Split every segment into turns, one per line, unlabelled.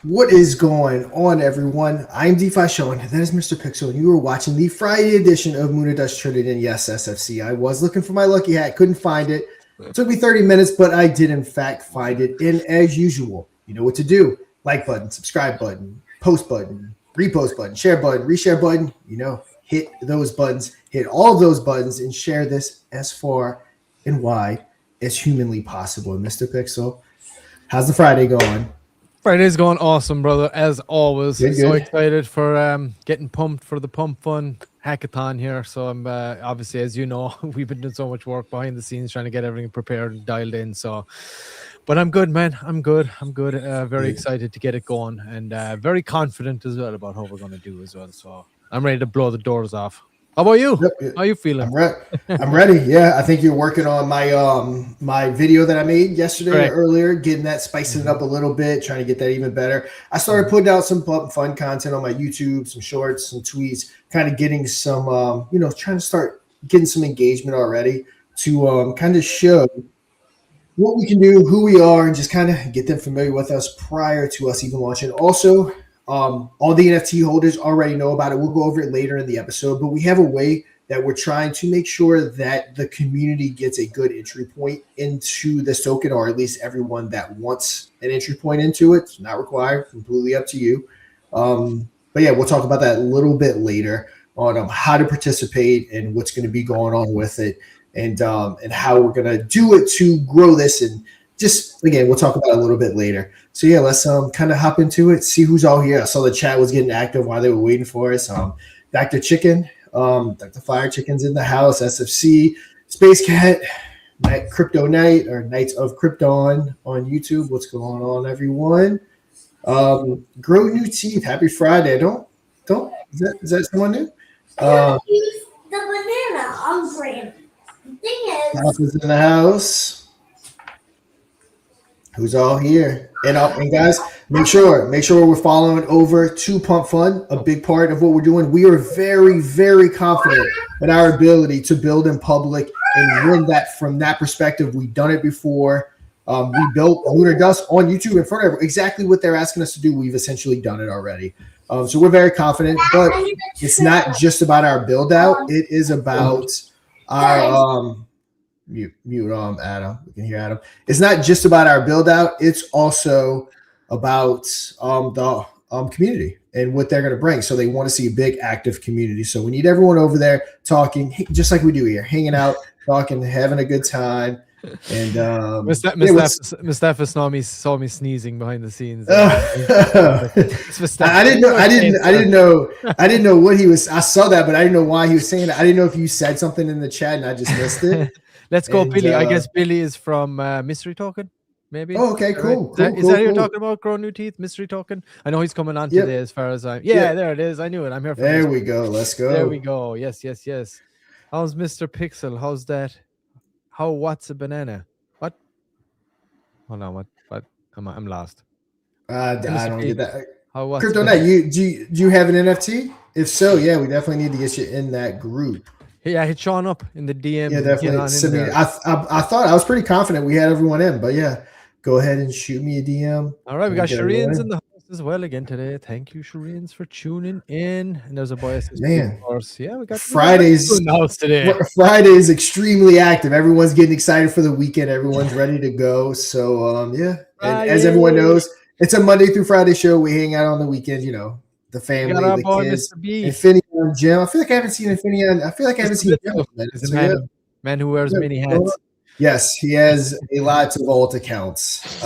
What is going on, everyone? I'm DeFi Sean. That is Mr. Pixel, and you are watching the Friday edition of Moon and Dust Traded in. Yes, SFC. I was looking for my lucky hat, couldn't find it. It took me 30 minutes, but I did, in fact, find it. And as usual, you know what to do. Like button, subscribe button, post button, repost button, share button, reshare button. You know, hit those buttons, hit all of those buttons, and share this as far and wide as humanly possible. Mr. Pixel, how's the Friday going?
Friday's going awesome, brother, as always.
Good.
So excited for getting pumped for the Pump Fun hackathon here. So I'm obviously, as you know, we've been doing so much work behind the scenes trying to get everything prepared and dialed in. So, but I'm good, man. I'm good. Very excited to get it going, and very confident as well about how we're going to do as well. So I'm ready to blow the doors off. How about you?
Yep.
How you feeling?
I'm ready. Yeah, I think you're working on my my video that I made yesterday or earlier, getting that, spicing it up a little bit, trying to get that even better. I started putting out some fun content on my YouTube, some shorts, some tweets, kind of getting some, trying to start getting some engagement already to kind of show what we can do, who we are, and just kind of get them familiar with us prior to us even launching. Also, all the NFT holders already know about it. We'll go over it later in the episode, but we have a way that we're trying to make sure that the community gets a good entry point into this token, or at least everyone that wants an entry point into it. It's not required, completely up to you. But yeah, we'll talk about that a little bit later on how to participate and what's going to be going on with it, and how we're going to do it to grow this. And just, again, we'll talk about it a little bit later. So yeah, let's kind of hop into it, see who's all here. I saw the chat was getting active while they were waiting for us. Dr. Chicken, Dr. Fire Chicken's in the house, SFC, Space Cat, Crypto Night, or Knights of Krypton on YouTube. What's going on, everyone? Grow New Teeth, happy Friday. Don't, is that someone new?
The banana on brand. The thing
is in the house. Who's all here? And guys, make sure we're following over to Pump Fun. A big part of what we're doing. We are very, very confident in our ability to build in public and win that from that perspective. We've done it before. We built Lunar Dust on YouTube in front of exactly what they're asking us to do. We've essentially done it already. So we're very confident, but it's not just about our build out. It is about our mute Adam. We can hear Adam. It's not just about our build out. It's also about the community and what they're going to bring. So they want to see a big active community. So we need everyone over there talking, just like we do here, hanging out, talking, having a good time. And
Mustafa saw me sneezing behind the scenes.
I didn't know what he was. I saw that, but I didn't know why he was saying it. I didn't know if you said something in the chat and I just missed it.
Let's go, Billy. I guess Billy is from Mystery Token, maybe.
Oh, okay, cool.
Is that who you're talking about? Grow New Teeth, Mystery Token. I know he's coming on today. As far as I'm. Yeah, there it is. I knew it. I'm here for.
There we go. Let's go.
There we go. Yes. How's Mr. Pixel? How's that? What's a banana? What? Hold on. What? I'm lost.
I don't get that. Crypto Night, do you have an NFT? If so, yeah, we definitely need to get you in that group.
Yeah, hit Sean up in the DM.
Yeah, definitely. I thought I was pretty confident we had everyone in, but yeah, go ahead and shoot me a DM.
All right, we got Shireen's in the house as well again today. Thank you, Shireen's, for tuning in. And there's a boy.
Man,
of course. Yeah, we got
Fridays
in the house today.
Friday's extremely active. Everyone's getting excited for the weekend. Everyone's ready to go. So yeah, and as everyone knows, it's a Monday through Friday show. We hang out on the weekend. You know, the family, the kids, Infinity, Jim. I feel like I haven't seen Infinity. I feel like I haven't seen Jim.
Man who wears many hats.
Yes, he has a lot of alt accounts.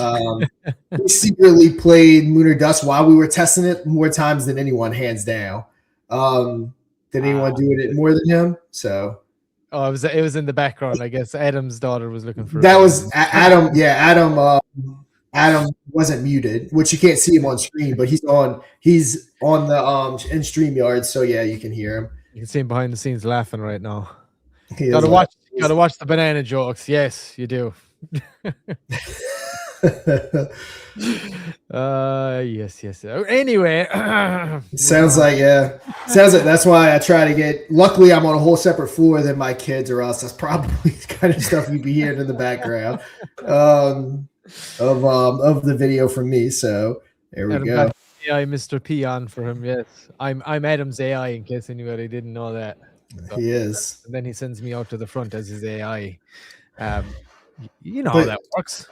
We secretly played Lunar Dust while we were testing it more times than anyone, hands down. Did anyone do it more than him? So,
it was in the background. I guess Adam's daughter was looking for
that. Was Adam? Yeah, Adam wasn't muted, which you can't see him on screen, but he's on the in StreamYard, so yeah, you can hear him.
You can see him behind the scenes laughing right now. Gotta watch the banana jokes. Yes, you do. Yes. Anyway,
sounds like that's why I try to get. Luckily, I'm on a whole separate floor than my kids, or else that's probably the kind of stuff you'd be hearing in the background of the video from me. So There we
Adam
go.
got AI Mr. P on for him. Yes, I'm Adam's AI. In case anybody didn't know that. So,
He is.
and then he sends me out to the front as his AI. You know how
But
that works.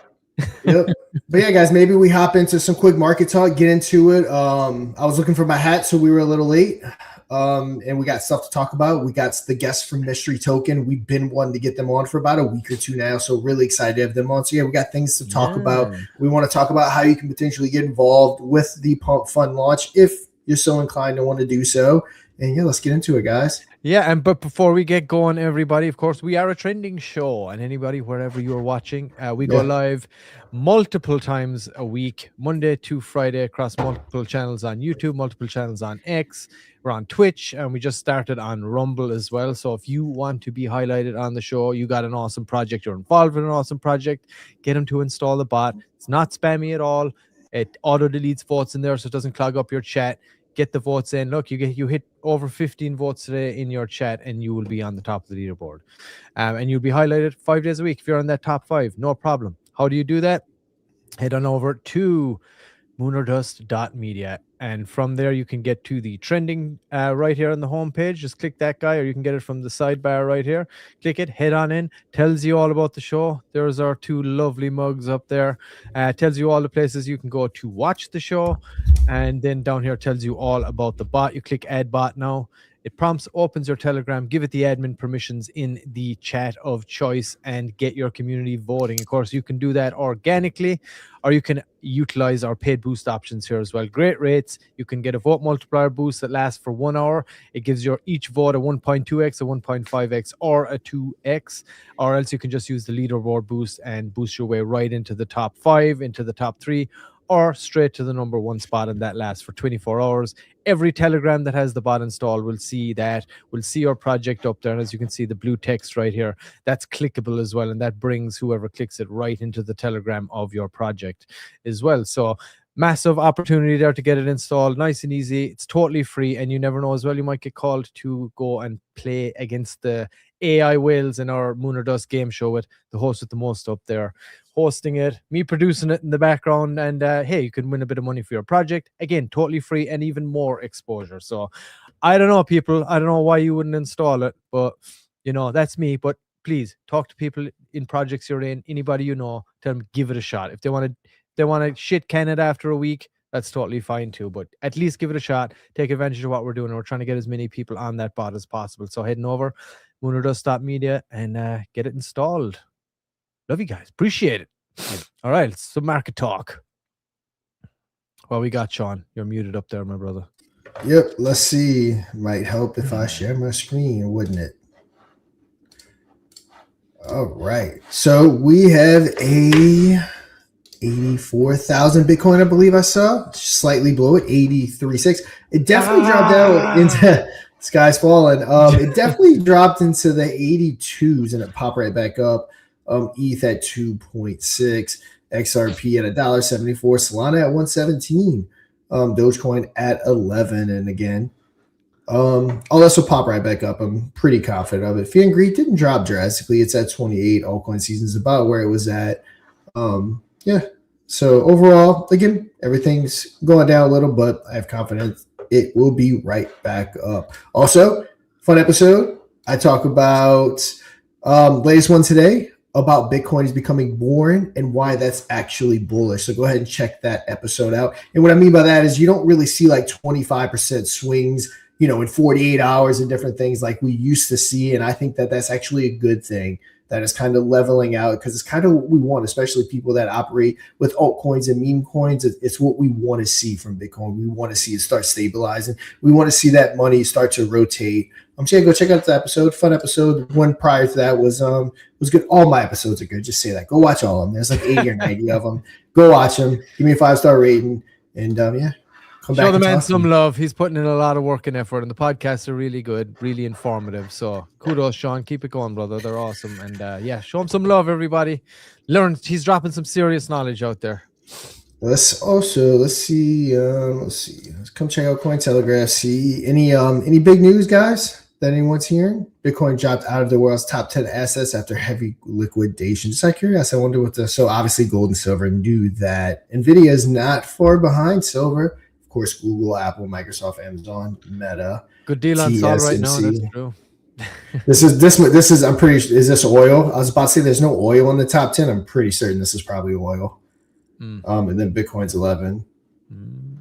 yep. But yeah, guys, maybe we hop into some quick market talk, get into it. I was looking for my hat, so we were a little late. And we got stuff to talk about. We got the guests from Mystery Token. We've been wanting to get them on for about a week or two now, so really excited to have them on. So yeah, we got things to talk about. We want to talk about how you can potentially get involved with the Pump Fund launch if you're so inclined to want to do so. And yeah, let's get into it, guys.
Yeah, but before we get going, everybody, of course, we are a trending show, and anybody, wherever you are watching, we go live multiple times a week, Monday to Friday, across multiple channels on YouTube, multiple channels on X. We're on Twitch, and we just started on Rumble as well. So if you want to be highlighted on the show, you got an awesome project, you're involved in an awesome project, get them to install the bot. It's not spammy at all. It auto deletes votes in there, so it doesn't clog up your chat. Get the votes in. Look, you hit over 15 votes today in your chat, and you will be on the top of the leaderboard. And you'll be highlighted 5 days a week if you're on that top 5. No problem. How do you do that? Head on over to moonordust.media, and from there you can get to the trending right here on the home page. Just click that guy, or you can get it from the sidebar right here. Click it, head on in, tells you all about the show. There's our 2 lovely mugs up there. Tells you all the places you can go to watch the show, and then down here tells you all about the bot. You click add bot now. It opens your Telegram, give it the admin permissions in the chat of choice, and get your community voting. Of course, you can do that organically, or you can utilize our paid boost options here as well. Great rates. You can get a vote multiplier boost that lasts for 1 hour. It gives your each vote a 1.2x, a 1.5x, or a 2x, or else you can just use the leaderboard boost and boost your way right into the top 5, into the top 3, or straight to the number 1 spot, and that lasts for 24 hours. Every Telegram that has the bot installed will see that. We'll see your project up there, and as you can see, the blue text right here, that's clickable as well, and that brings whoever clicks it right into the Telegram of your project as well. So massive opportunity there to get it installed, nice and easy. It's totally free, and you never know as well, you might get called to go and play against the AI whales in our Moon or Dust game show with the host with the most up there hosting it, me producing it in the background, and hey, you can win a bit of money for your project. Again, totally free and even more exposure. So I don't know, people, I don't know why you wouldn't install it, but you know, that's me. But please talk to people in projects you're in, anybody you know, tell them give it a shot. If they want to shit can it after a week, that's totally fine too, but at least give it a shot. Take advantage of what we're doing. We're trying to get as many people on that bot as possible. So heading over moonordust.media and get it installed. Love you guys. Appreciate it. All right, it's some market talk. Well, we got Sean. You're muted up there, my brother.
Yep. Let's see. Might help if I share my screen, wouldn't it? All right. So we have a 84,000 Bitcoin, I believe I saw. Slightly below it, 83.6. It definitely dropped down into sky's falling. It definitely dropped into the 82s and it popped right back up. ETH at 2.6, XRP at $1.74, Solana at 117, Dogecoin at 11, and again, all this will pop right back up. I'm pretty confident of it. Fiat and Greed didn't drop drastically. It's at 28. Altcoin season is about where it was at. Yeah. So overall, again, everything's going down a little, but I have confidence it will be right back up. Also, fun episode. I talk about latest one today about Bitcoin is becoming boring and why that's actually bullish. So go ahead and check that episode out. And what I mean by that is you don't really see like 25% swings, you know, in 48 hours and different things like we used to see. And I think that that's actually a good thing, that is kind of leveling out, because it's kind of what we want, especially people that operate with altcoins and meme coins. It's what we want to see from Bitcoin. We want to see it start stabilizing. We want to see that money start to rotate. I'm saying go check out the episode. Fun episode. One prior to that was good. All my episodes are good. Just say that. Go watch all of them. There's like 80 or 90 of them. Go watch them. Give me a 5-star rating. And yeah.
Show the man some love. He's putting in a lot of work and effort, and the podcasts are really good, really informative. So kudos, Sean. Keep it going, brother. They're awesome. And yeah, show him some love, everybody. Learn. He's dropping some serious knowledge out there.
Let's see. Let's come check out Cointelegraph. See any big news, guys? that anyone's hearing? Bitcoin dropped out of the world's top 10 assets after heavy liquidation. Just out of curiosity, I wonder what so obviously gold and silver knew that. NVIDIA is not far behind silver. Of course, Google, Apple, Microsoft, Amazon, Meta.
Good deal on Sol right now. That's true.
This is I'm pretty sure, is this oil? I was about to say there's no oil in the top 10. I'm pretty certain this is probably oil. And then Bitcoin's 11.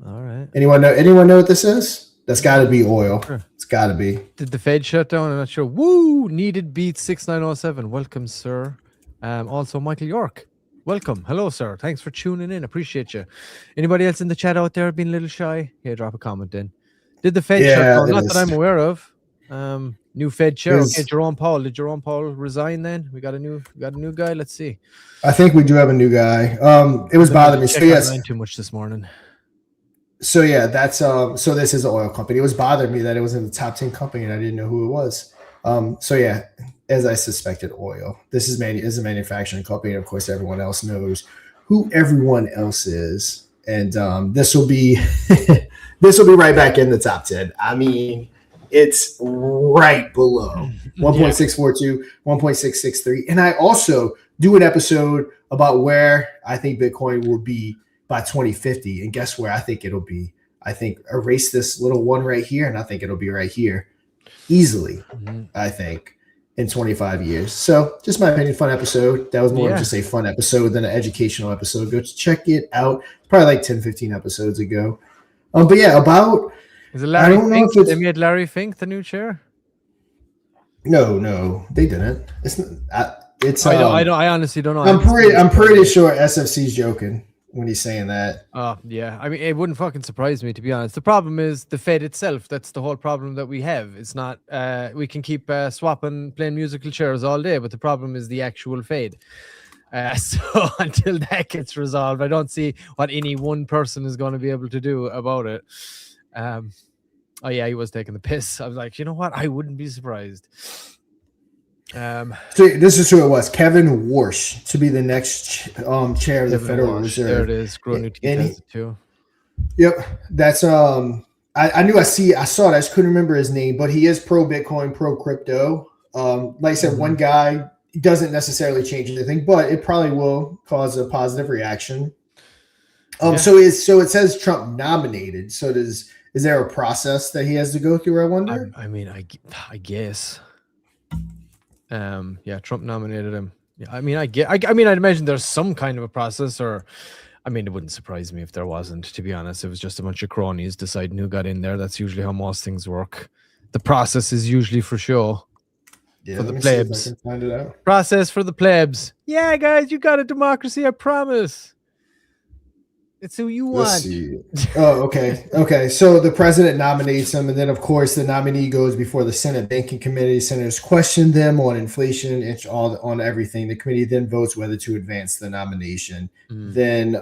All right.
Anyone know what this is? That's got to be oil. Sure. It's got to be.
Did the Fed shut down? I'm not sure. Woo! Needed beat 6907. Welcome, sir. Also, Michael York. Welcome. Hello, sir. Thanks for tuning in. Appreciate you. Anybody else in the chat out there being a little shy? Yeah, drop a comment in. Did the Fed shut down? Not that I'm aware of. New Fed chair. Okay, Jerome Powell. Did Jerome Powell resign then? We got a new guy. Let's see.
I think we do have a new guy. It was bothering me. So yes,
too much this morning.
So yeah, that's so this is an oil company. It was bothering me that it was in the top 10 company and I didn't know who it was. So yeah, as I suspected, oil. This is a manufacturing company, and of course everyone else knows who everyone else is. And this will be this will be right back in the top 10. I mean, it's right below 1.642, 1.663. And I also do an episode about where I think Bitcoin will be by 2050. And guess where I think it'll be? I think erase this little one right here, and I think it'll be right here easily, I think, in 25 years. So just my opinion, fun episode. That was more of just a fun episode than an educational episode. Go check it out. Probably like 10, 15 episodes ago. But yeah, about...
Is it Larry Fink? They made Larry Fink the new chair?
No, they didn't. It's not...
I honestly don't know.
I'm pretty sure SFC's joking when he's saying that.
Yeah. I mean, it wouldn't fucking surprise me, to be honest. The problem is the Fed itself. That's the whole problem that we have. It's not. We can keep swapping, playing musical chairs all day, but the problem is the actual Fed. So until that gets resolved, I don't see what any one person is going to be able to do about it. Oh yeah, he was taking the piss. I was like, you know what? I wouldn't be surprised.
So this is who it was, Kevin Warsh, to be the next chair of the Federal Reserve.
There it is. It too.
Yep, that's I knew I saw it. I just couldn't remember his name, but he is pro Bitcoin, pro crypto. Like I said, one guy doesn't necessarily change anything, but it probably will cause a positive reaction. So it says Trump nominated. So is there a process that he has to go through? I wonder.
I mean, I guess. Trump nominated him. Yeah, I mean, I'd imagine there's some kind of a process, or I mean, it wouldn't surprise me if there wasn't, to be honest. It was just a bunch of cronies deciding who got in there. That's usually how most things work. The process is usually for show. Yeah, for the plebs.
Find it out.
Process for the plebs. Yeah, guys, you got a democracy, I promise. It's who you want.
Oh, okay. So the president nominates him, and then of course the nominee goes before the Senate Banking Committee. Senators question them on inflation and on everything. The committee then votes whether to advance the nomination. Then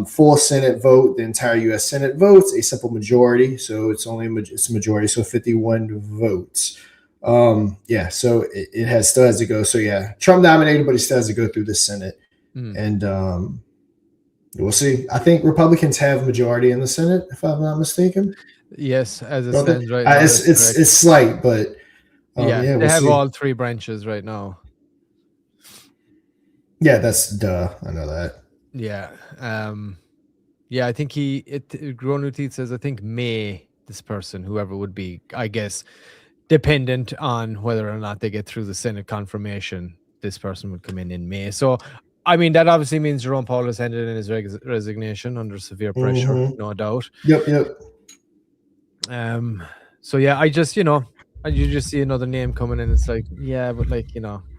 full Senate vote. The entire U.S. Senate votes a simple majority. So it's a majority. So 51 votes. So it still has to go. So yeah, Trump nominated, but he still has to go through the Senate, and we'll see. I think Republicans have majority in the Senate, if I'm not mistaken.
Yes, as it stands right now.
It's slight, but
they have all three branches right now.
Yeah, that's duh. I know that.
Yeah. I think Gronu Teeth says, I think this person, whoever would be, I guess, dependent on whether or not they get through the Senate confirmation, this person would come in May. So I mean, that obviously means Jerome Powell has handed in his resignation under severe pressure, no doubt.
Yep.
So yeah, you just see another name coming in. It's like, yeah, but like,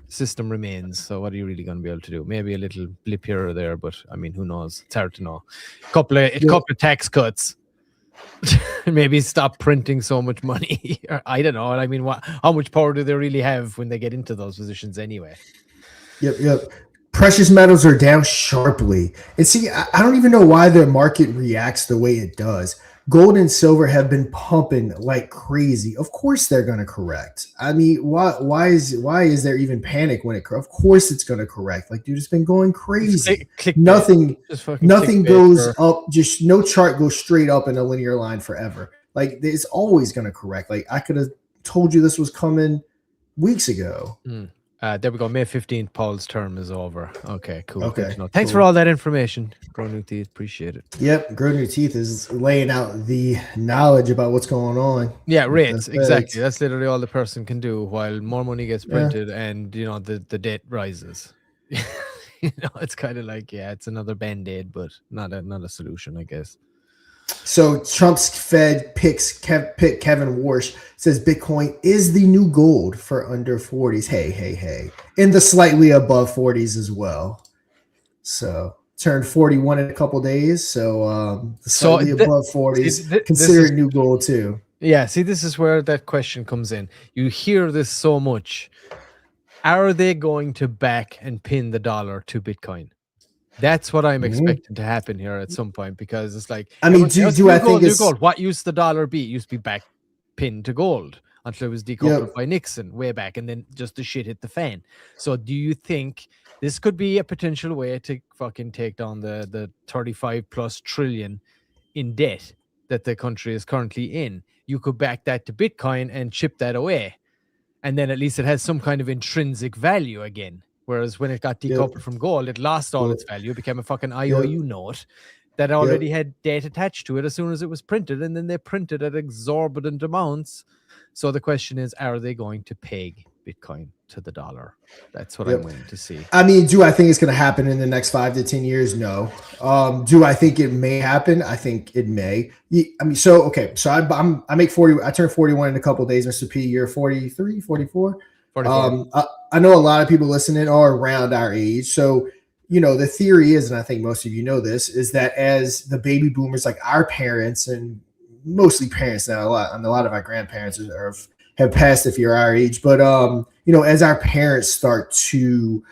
system remains. So what are you really going to be able to do? Maybe a little blip here or there, but I mean, who knows? It's hard to know. A couple of tax cuts. Maybe stop printing so much money. I don't know. I mean, how much power do they really have when they get into those positions anyway?
Yep. Precious metals are down sharply. And see, I don't even know why the market reacts the way it does. Gold and silver have been pumping like crazy. Of course they're going to correct. I mean, why is there even panic when it corrects? Of course it's going to correct. Like, dude, it's been going crazy. Nothing goes up. Just no chart goes straight up in a linear line forever. Like, it's always going to correct. Like, told you this was coming weeks ago.
There we go. May 15th, Paul's term is over. Okay, cool.
Okay,
Thanks for all that information. Grow New Teeth. Appreciate it.
Yep, Grow New Teeth is laying out the knowledge about what's going on.
Yeah, rates. Exactly. That's literally all the person can do while more money gets printed and, the debt rises. It's kind of like, it's another Band-Aid, but not a solution, I guess.
So Trump's Fed pick Kevin Warsh, says Bitcoin is the new gold for under 40s. Hey. In the slightly above 40s as well. So turned 41 in a couple days. So slightly above 40s, considered new gold too.
Yeah, see, this is where that question comes in. You hear this so much. Are they going to back and pin the dollar to Bitcoin? That's what I'm expecting to happen here at some point, because it's like,
I mean, do I think it's
gold? What used the dollar be? It used to be back pinned to gold until it was decoupled by Nixon way back, and then just the shit hit the fan. So do you think this could be a potential way to fucking take down the 35 plus trillion in debt that the country is currently in? You could back that to Bitcoin and chip that away, and then at least it has some kind of intrinsic value again. Whereas when it got decoupled from gold, it lost all its value, became a fucking IOU note that already had debt attached to it as soon as it was printed, and then they printed at exorbitant amounts. So the question is, are they going to peg Bitcoin to the dollar? That's what I'm waiting to see.
I mean, do I think it's going to happen in the next 5 to 10 years? No. Do I think it may happen? I think it may. I mean, so I make 40. I turn 41 in a couple of days. Mr. P, you're 43, 44. 44. I know a lot of people listening are around our age. So, the theory is, and I think most of you know this, is that as the baby boomers, like our parents and mostly parents now, a lot of our grandparents have passed if you're our age. But, as our parents start to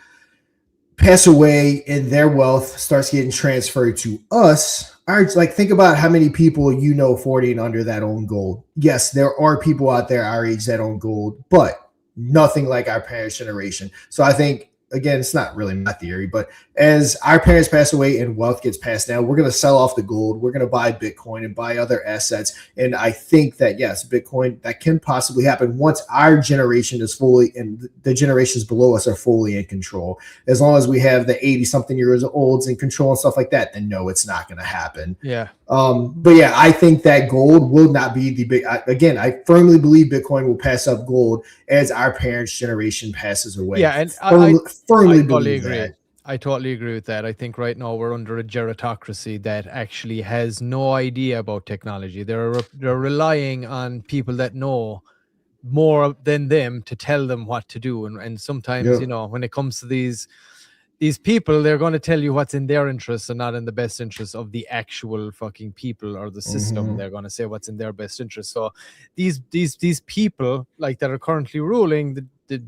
pass away and their wealth starts getting transferred to us, think about how many people 40 and under that own gold. Yes, there are people out there our age that own gold, but nothing like our parents' generation. So I think, again, it's not really my theory, but as our parents pass away and wealth gets passed down, we're going to sell off the gold. We're going to buy Bitcoin and buy other assets. And I think that, yes, Bitcoin, that can possibly happen once our generation is fully, and the generations below us are fully in control. As long as we have the 80-something years olds in control and stuff like that, then no, it's not going to happen.
Yeah.
But yeah, I think that gold will not be the big, again, I firmly believe Bitcoin will pass up gold as our parents' generation passes away.
Yeah, and
firmly
I totally
believe
agree.
that.
I totally agree with that. I think right now we're under a gerontocracy that actually has no idea about technology. They're relying on people that know more than them to tell them what to do. And sometimes, when it comes to these people, they're going to tell you what's in their interest and not in the best interest of the actual fucking people or the system. They're going to say what's in their best interest. So these people that are currently ruling the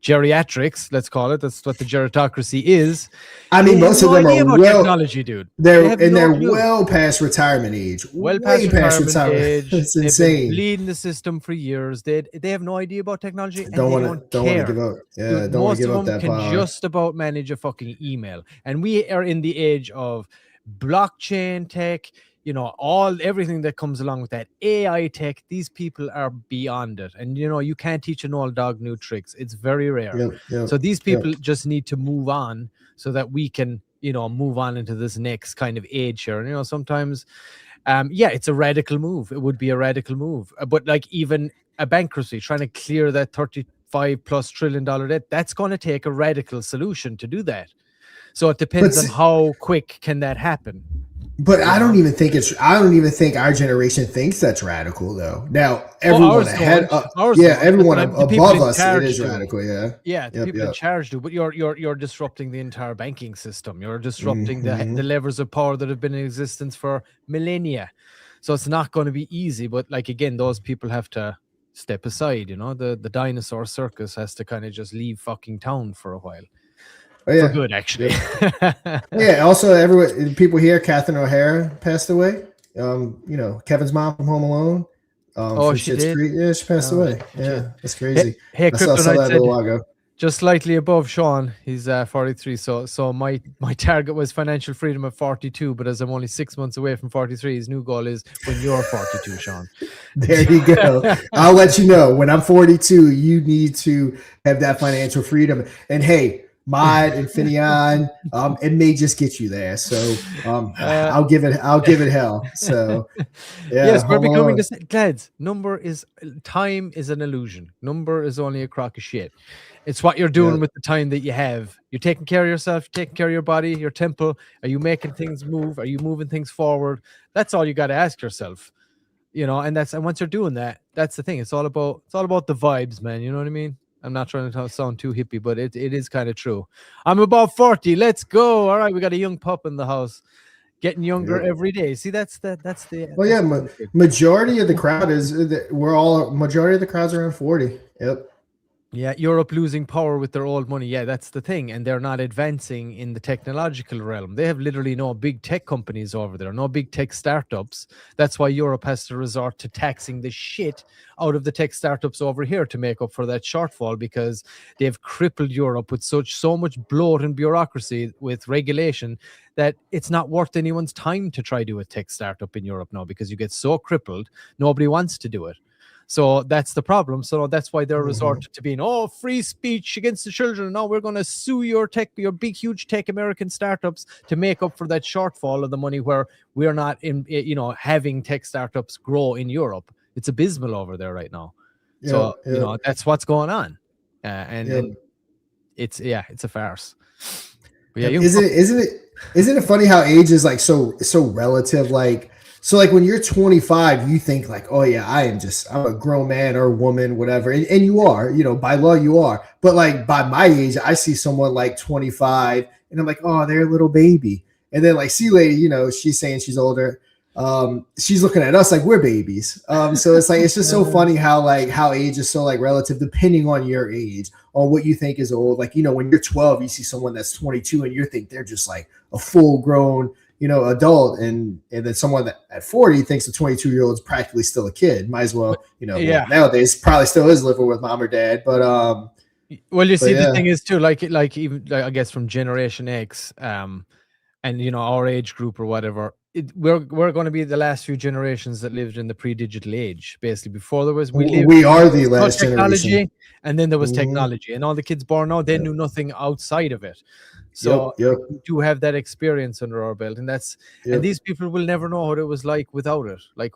geriatrics, let's call it. That's what the gerontocracy is.
I mean, most of them are
technology, dude.
They're well past retirement age.
Well past retirement age.
It's
They've
insane.
Been bleeding the system for years. They have no idea about technology. And
don't want to give up. Yeah,
dude,
don't want to give up that
most of them
power.
can just about manage a fucking email. And we are in the age of blockchain tech. Everything that comes along with that AI tech, these people are beyond it. And, you can't teach an old dog new tricks. It's very rare. So these people just need to move on so that we can, move on into this next kind of age here. And, sometimes, it's a radical move. It would be a radical move. But even a bankruptcy, trying to clear that $35+ trillion debt, that's going to take a radical solution to do that. So it depends on how quick can that happen.
But I don't even think our generation thinks that's radical though. Now everyone everyone above us, it is radical. Yeah,
the people in charge do. But you're disrupting the entire banking system. You're disrupting the levers of power that have been in existence for millennia. So it's not going to be easy. But again, those people have to step aside. The dinosaur circus has to kind of just leave fucking town for a while.
Oh, yeah.
For good, actually.
Also, people here, Catherine O'Hara passed away. Kevin's mom from Home Alone.
She did?
Yeah, she passed away. Yeah, that's crazy.
Hey,
I saw that a little while ago.
Just slightly above Sean. He's 43. So my target was financial freedom at 42, but as I'm only 6 months away from 43, his new goal is when you're 42, Sean.
There you go. I'll let you know when I'm 42. You need to have that financial freedom. And hey, Mod and Finian, it may just get you there. So I'll give it hell. So yeah,
yes, we're becoming the lads. Time is an illusion. Number is only a crock of shit. It's what you're doing with the time that you have. You're taking care of yourself, taking care of your body, your temple. Are you making things move? Are you moving things forward? That's all you got to ask yourself. And once you're doing that, that's the thing. It's all about the vibes, man. You know what I mean? I'm not trying to sound too hippie, but it is kind of true. I'm about 40. Let's go. All right, we got a young pup in the house, getting younger every day. See, that's the.
Well, yeah, majority of the crowd majority of the crowd's around 40. Yep.
Yeah, Europe losing power with their old money. Yeah, that's the thing. And they're not advancing in the technological realm. They have literally no big tech companies over there, no big tech startups. That's why Europe has to resort to taxing the shit out of the tech startups over here to make up for that shortfall, because they've crippled Europe with so much bloat and bureaucracy with regulation that it's not worth anyone's time to try to do a tech startup in Europe now, because you get so crippled, nobody wants to do it. So that's the problem. So that's why they're resorted to being, free speech against the children. Now we're going to sue your big, huge tech American startups to make up for that shortfall of the money, where we're not having tech startups grow in Europe. It's abysmal over there right now. That's what's going on. And it's a farce. But yeah, isn't it funny how age is like so relative? So like when you're 25, you think like, oh yeah, I'm a grown man or woman, whatever. And you are, by law you are. But like by my age, I see someone like 25 and I'm like, oh, they're a little baby. And then like see lady, she's saying she's older. She's looking at us like we're babies. So it's like, it's just so funny how age is so like relative depending on your age, on what you think is old. Like, when you're 12, you see someone that's 22 and you think they're just like a full grown adult, and then someone that at 40 thinks a 22-year-old is practically still a kid. Might as well, nowadays probably still is living with mom or dad. But well, you see, the thing is too, like even I guess from Generation X, and our age group or whatever, we're going to be the last few generations that lived in the pre-digital age. Basically, before there was
we are the last generation,
and then there was technology, and all the kids born now, they knew nothing outside of it. So we do have that experience under our belt, and and these people will never know what it was like without it. Like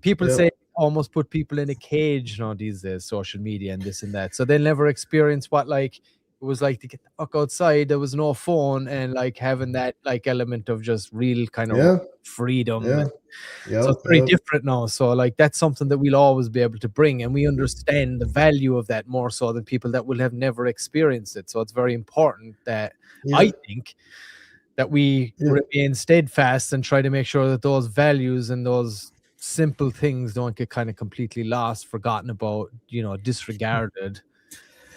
people say, almost put people in a cage now these days, social media and this and that. So they'll never experience what it was like to get the fuck outside. There was no phone, and like having that element of just real kind of freedom. So it's very different now. So like that's something that we'll always be able to bring, and we understand the value of that more so than people that will have never experienced it. So it's very important that I think that we remain steadfast and try to make sure that those values and those simple things don't get kind of completely lost, forgotten about, disregarded.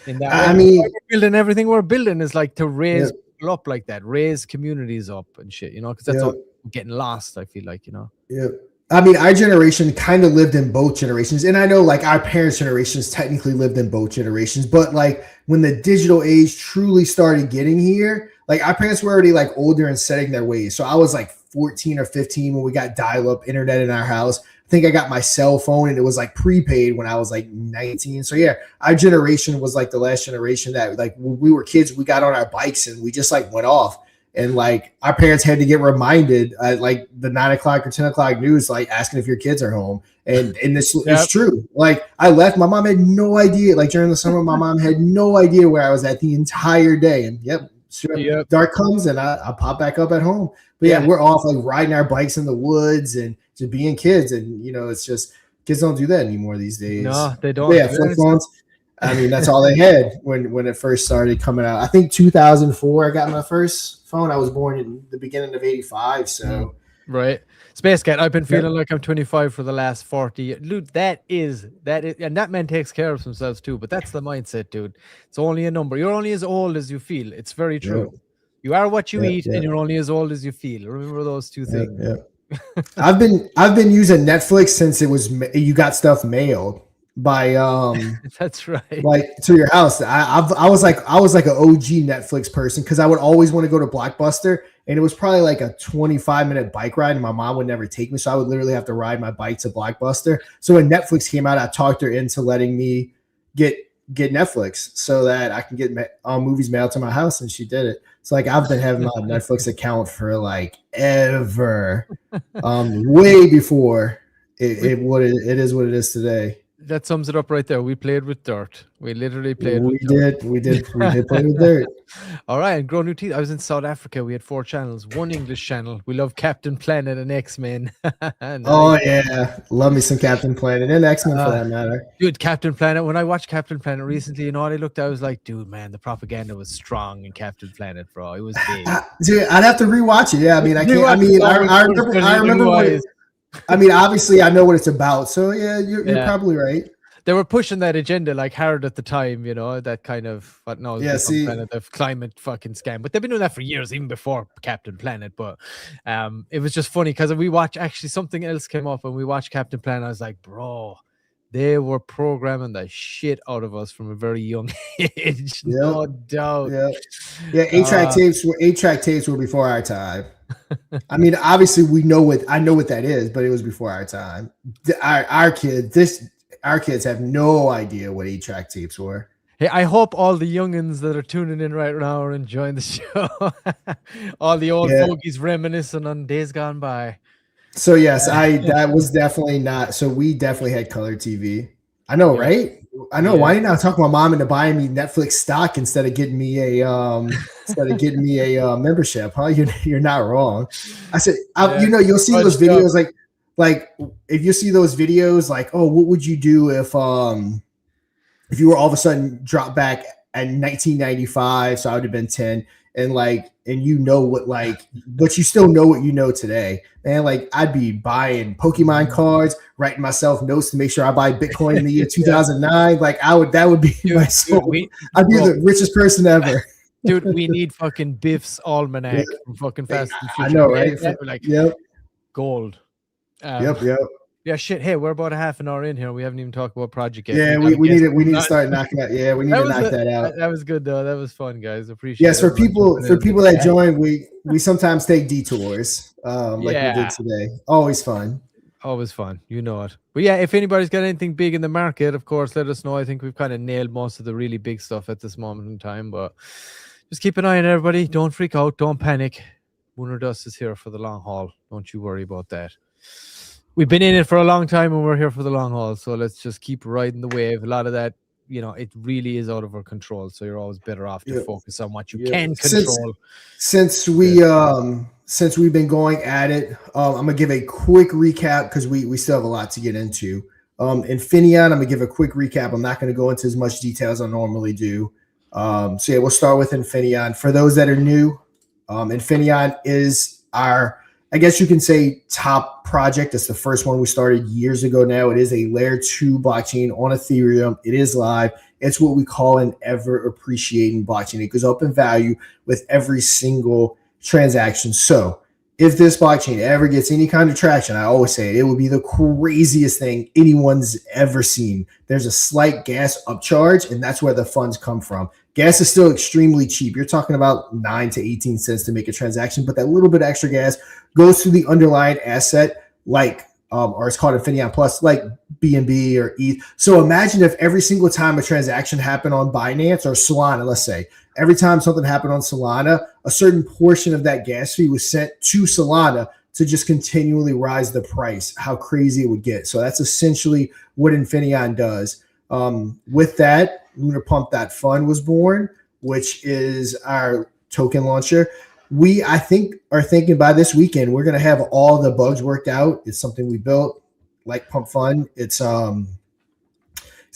In that everything we're building is like to raise people up like that, raise communities up and shit, because that's all getting lost, I feel like,
Yeah. I mean, our generation kind of lived in both generations. And I know like our parents' generations technically lived in both generations, but like when the digital age truly started getting here, like our parents were already like older and setting their ways. So I was like 14 or 15 when we got dial-up internet in our house. I think I got my cell phone and it was like prepaid when I was like 19. So yeah, our generation was like the last generation that like when we were kids, we got on our bikes and we just like went off. And like our parents had to get reminded like the 9 o'clock or 10 o'clock news, like asking if your kids are home. And this is true. Like I left, my mom had no idea. Like during the summer, my mom had no idea where I was at the entire day. And dark comes and I pop back up at home. But we're off like riding our bikes in the woods and just being kids. And it's just kids don't do that anymore these days.
No, they don't.
But flip phones. I mean, that's all they had when it first started coming out. I think 2004, I got my first phone. I was born in the beginning of 85. So,
right. Space Cat, I've been feeling like I'm 25 for the last 40 years. Dude, that is, and that man takes care of themselves too, but that's the mindset, dude. It's only a number. You're only as old as you feel. It's very true. Yeah. You are what you eat, and you're only as old as you feel. Remember those two things.
Yeah. I've been using Netflix since you got stuff mailed. by
That's right.
like to your house. I was like an OG Netflix person because I would always want to go to Blockbuster, and it was probably like a 25-minute bike ride, and my mom would never take me, so I would literally have to ride my bike to Blockbuster. So when Netflix came out, I talked her into letting me get Netflix so that I can get movies mailed to my house, and she did it. So like I've been having my Netflix account for like ever, way before it is what it is today.
That sums it up right there. We played with dirt. We literally played
We
with dirt.
We did play with dirt.
All right, and grow new teeth. I was in South Africa. We had 4 channels, 1 English channel. We love Captain Planet and X-Men.
Oh yeah, love me some Captain Planet and X-Men for that matter.
Dude, Captain Planet. When I watched Captain Planet recently, you know what I looked at? I was like, dude, man, the propaganda was strong in Captain Planet, bro. It was big.
Dude, I'd have to rewatch it. Yeah, I mean, I can't. I remember what it, I mean, obviously, I know what it's about. So yeah, you're probably right.
They were pushing that agenda like hard at the time, you know, that kind of kind of climate fucking scam. But they've been doing that for years, even before Captain Planet. But it was just funny because we watched, actually something else came up and we watched Captain Planet. I was like, bro, they were programming the shit out of us from a very young age. Yep. No doubt.
Yeah. 8-track tapes were before our time. I mean, obviously I know what that is, but it was before our time. Our kids have no idea what 8-track tapes were.
Hey, I hope all the youngins that are tuning in right now are enjoying the show. All the old fogies reminiscing on days gone by.
So yes, that was definitely not. So we definitely had color TV. I know, right? I know. Why didn't I talk my mom into buying me Netflix stock instead of getting me a membership? Huh? You're not wrong. I said, you'll see those videos like if you see those videos, like, oh, what would you do if you were all of a sudden dropped back at 1995? So I would have been 10, and you know what, but you still know what you know today, man. Like I'd be buying Pokemon cards, writing myself notes to make sure I buy Bitcoin in the year 2009. Like that would be my soul. I'd be the richest person ever.
Dude, we need fucking Biff's almanac from fucking Fast and Furious.
I know, right?
Gold.
Yep.
Yeah, shit. Hey, we're about a half an hour in here. We haven't even talked about project yet.
Yeah, we need to start knocking out. Yeah, we need to knock that out.
That was good though. That was fun, guys. Appreciate it.
Yes, for people that join, we sometimes take detours, like we did today. Always fun.
Always fun. You know it. But yeah, if anybody's got anything big in the market, of course, let us know. I think we've kind of nailed most of the really big stuff at this moment in time, but just keep an eye on everybody. Don't freak out. Don't panic. Wooner Dust is here for the long haul. Don't you worry about that. We've been in it for a long time and we're here for the long haul. So let's just keep riding the wave. A lot of that, it really is out of our control. So you're always better off to focus on what you can control.
Since we've been going at it, I'm gonna give a quick recap because we still have a lot to get into. Infineon, I'm gonna give a quick recap. I'm not gonna go into as much detail as I normally do. So yeah, we'll start with Infineon. For those that are new, Infineon is our, I guess you can say, top project. It's the first one we started years ago now. It is a layer 2 blockchain on Ethereum. It is live. It's what we call an ever appreciating blockchain. It goes up in value with every single transaction. So if this blockchain ever gets any kind of traction, I always say it will be the craziest thing anyone's ever seen. There's a slight gas upcharge, and that's where the funds come from. Gas is still extremely cheap. You're talking about 9 to 18 cents to make a transaction, but that little bit of extra gas goes to the underlying asset, or it's called Infineon Plus, like BNB or ETH. So imagine if every single time a transaction happened on Binance or Solana, let's say, every time something happened on Solana, a certain portion of that gas fee was sent to Solana to just continually rise the price, how crazy it would get. So that's essentially what Infineon does. With that, LunarPump.Fund was born, which is our token launcher. We, I think, are thinking by this weekend, we're going to have all the bugs worked out. It's something we built, like Pump Fund. It's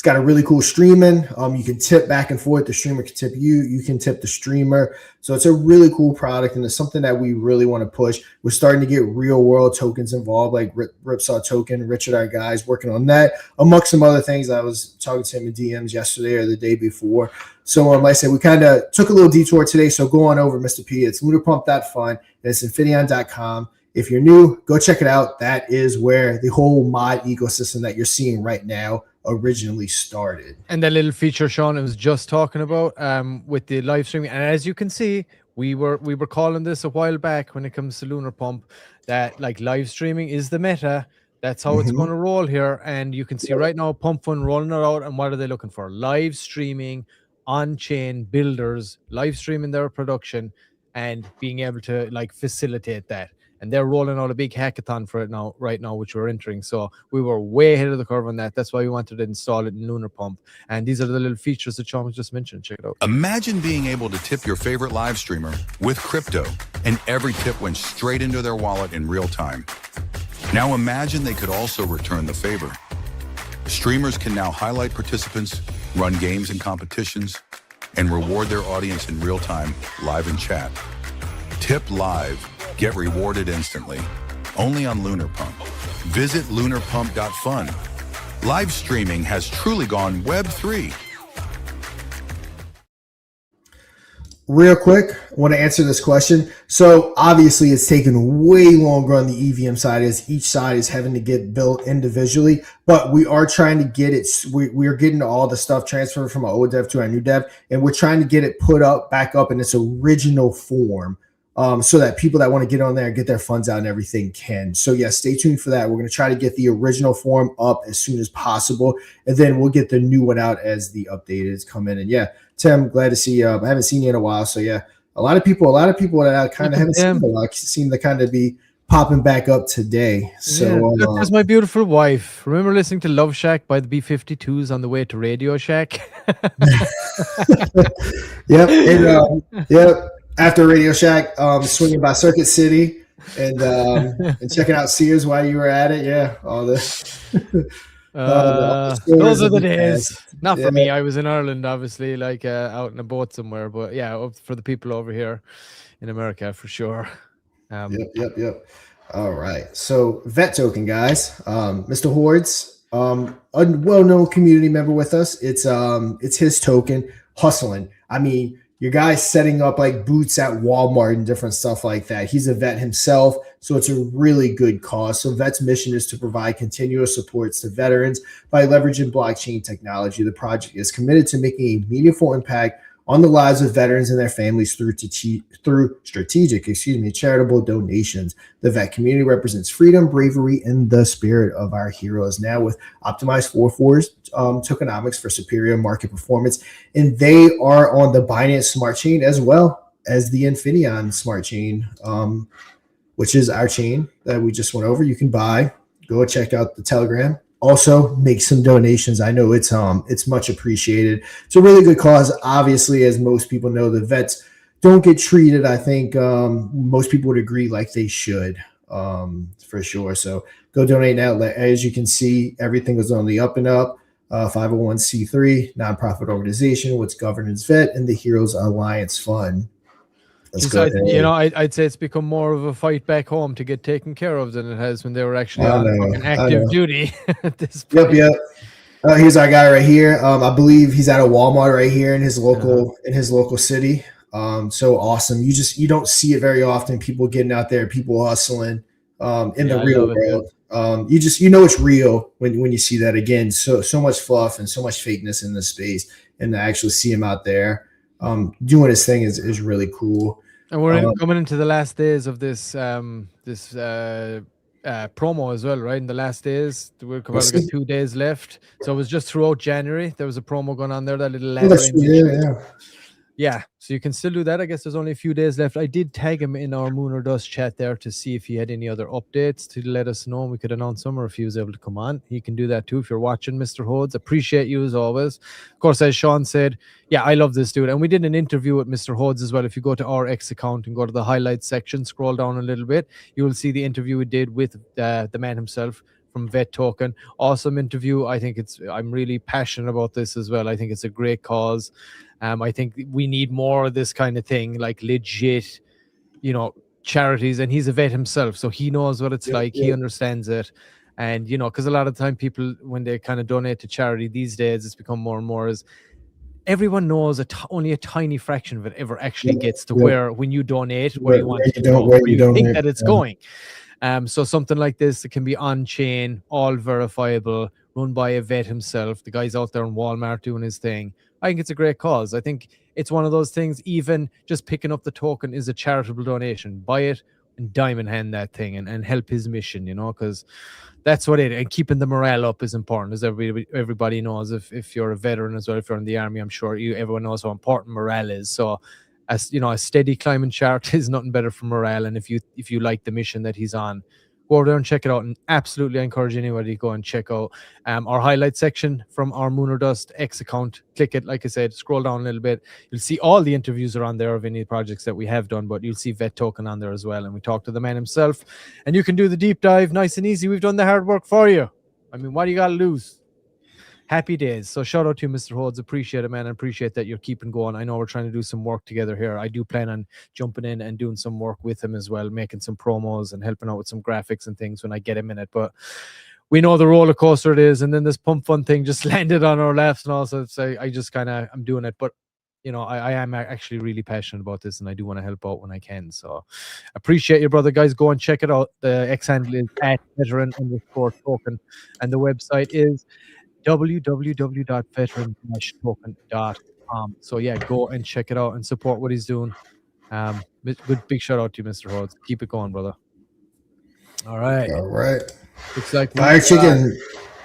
got a really cool streaming. You can tip back and forth. The streamer can tip you. You can tip the streamer. So it's a really cool product, and it's something that we really want to push. We're starting to get real world tokens involved, like Ripsaw Token. Richard, our guys, working on that, amongst some other things. I was talking to him in DMs yesterday or the day before. So like I said, we kind of took a little detour today. So go on over, Mr. P. It's LunarPump.Fund. It's Infineon.com. If you're new, go check it out. That is where the whole mod ecosystem that you're seeing right now originally started.
And that little feature Sean was just talking about with the live streaming, and as you can see, we were calling this a while back when it comes to Lunar Pump, that like live streaming is the meta. That's how it's going to roll here. And you can see right now Pump Fun rolling it out. And what are they looking for? Live streaming, on-chain builders, live streaming their production and being able to like facilitate that. And they're rolling out a big hackathon for it now, right now, which we're entering. So we were way ahead of the curve on that. That's why we wanted to install it in Lunar Pump. And these are the little features that Sean just mentioned. Check it out.
Imagine being able to tip your favorite live streamer with crypto, and every tip went straight into their wallet in real time. Now imagine they could also return the favor. Streamers can now highlight participants, run games and competitions, and reward their audience in real time, live in chat. Tip live. Get rewarded instantly. Only on Lunar Pump. Visit lunarpump.fun. Live streaming has truly gone Web3.
Real quick, I want to answer this question. So obviously it's taken way longer on the EVM side as each side is having to get built individually, but we are trying to get it. We're getting all the stuff transferred from our old dev to our new dev, and we're trying to get it put up back up in its original form. So that people that want to get on there and get their funds out and everything can. So yeah, stay tuned for that. We're going to try to get the original form up as soon as possible, and then we'll get the new one out as the updated come in. And yeah, Tim, glad to see you. I haven't seen you in a while. So yeah, a lot of people that I kind of haven't seen in a while seem to kind of be popping back up today. So
yeah, that's my beautiful wife. Remember listening to Love Shack by the B-52s on the way to Radio Shack?
Yep. And, yep. After Radio Shack, swinging by Circuit City and checking out Sears while you were at it. Yeah, all this.
Those are the days. Not for me. I was in Ireland, obviously, like out in a boat somewhere. But yeah, for the people over here in America, for sure.
Yep. All right. So Vet Token, guys. Mr. Hordes, a well-known community member with us. It's his token, hustling. I mean, your guy's setting up like booths at Walmart and different stuff like that. He's a vet himself, so it's a really good cause. So Vet's mission is to provide continuous supports to veterans by leveraging blockchain technology. The project is committed to making a meaningful impact on the lives of veterans and their families through strategic, charitable donations. The vet community represents freedom, bravery, and the spirit of our heroes. Now with optimized 4/4 tokenomics for superior market performance, and they are on the Binance Smart Chain as well as the Infineon Smart Chain, which is our chain that we just went over. You can go check out the Telegram. Also make some donations. I know it's much appreciated. It's a really good cause. Obviously, as most people know, the vets don't get treated. I think most people would agree like they should, for sure. So go donate now. As you can see, everything is on the up and up. 501c3 nonprofit organization, what's governed as Vet, and the Heroes Alliance Fund.
I'd say it's become more of a fight back home to get taken care of than it has when they were actually on active duty at this point.
Yep. Here's our guy right here. I believe he's at a Walmart right here in his local city. So awesome. You don't see it very often. People getting out there, people hustling in the real world. You know it's real when you see that again. So much fluff and so much fakeness in this space, and to actually see him out there doing his thing is really cool.
And we're coming into the last days of this promo as well, right? In the last days, we've got 2 days left. So it was just throughout January. There was a promo going on there, that little letter. Yeah, so you can still do that. I guess there's only a few days left. I did tag him in our Moon or Dust chat there to see if he had any other updates to let us know, and we could announce them, or if he was able to come on. He can do that too if you're watching, Mr. Hodes. Appreciate you as always. Of course, as Sean said, yeah, I love this dude. And we did an interview with Mr. Hodes as well. If you go to our X account and go to the highlights section, scroll down a little bit, you will see the interview we did with the man himself from Vet Token. Awesome interview. I'm really passionate about this as well. I think it's a great cause. I think we need more of this kind of thing, like legit, charities. And he's a vet himself, so he knows what it's like. He understands it. And, because a lot of the time people, when they kind of donate to charity these days, it's become more and more as everyone knows only a tiny fraction of it ever actually gets to where, when you donate, where you want it to go, where you think that it's going. So something like this, it can be on-chain, all verifiable, run by a vet himself. The guy's out there in Walmart doing his thing. I think it's a great cause. I think it's one of those things, even just picking up the token is a charitable donation. Buy it and diamond hand that thing and help his mission, because that's what and keeping the morale up is important, as everybody knows. If you're a veteran as well, if you're in the army, I'm sure everyone knows how important morale is. So as a steady climbing chart is nothing better for morale. And if you like the mission that he's on, go over there and check it out. And absolutely, I encourage anybody to go and check out our highlight section from our Moon or Dust X account. Click it, like I said, scroll down a little bit. You'll see all the interviews are on there of any projects that we have done, but you'll see Vet Token on there as well. And we talk to the man himself, and you can do the deep dive nice and easy. We've done the hard work for you. I mean, what do you got to lose? Happy days. So shout out to you, Mr. Hodes. Appreciate it, man. I appreciate that you're keeping going. I know we're trying to do some work together here. I do plan on jumping in and doing some work with him as well, making some promos and helping out with some graphics and things when I get him in it. But we know the roller coaster it is. And then this pump fun thing just landed on our laps. And also I just I'm doing it. But I am actually really passionate about this, and I do want to help out when I can. So appreciate you, brother. Guys, go and check it out. The X handle is @veteran_token, and the website is www.veteran-token.com. So yeah, go and check it out and support what he's doing. Big shout out to you, Mr. Hodes. Keep it going, brother. All right.
Looks like Fire Chicken,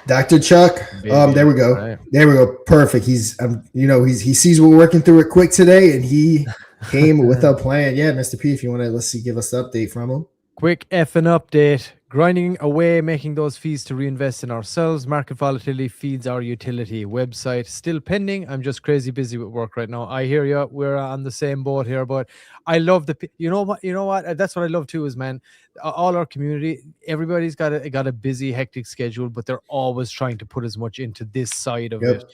Dr. Chuck. There we go. Right. There we go. Perfect. He's he sees we're working through it quick today, and he came with a plan. Yeah, Mr. P, if you want to give us the update from him.
Quick effing update. Grinding away, making those fees to reinvest in ourselves. Market volatility feeds our utility. Website still pending. I'm just crazy busy with work right now. I hear you. We're on the same boat here, but I love you know what? That's what I love too is, man, all our community, everybody's got a busy, hectic schedule, but they're always trying to put as much into this side of it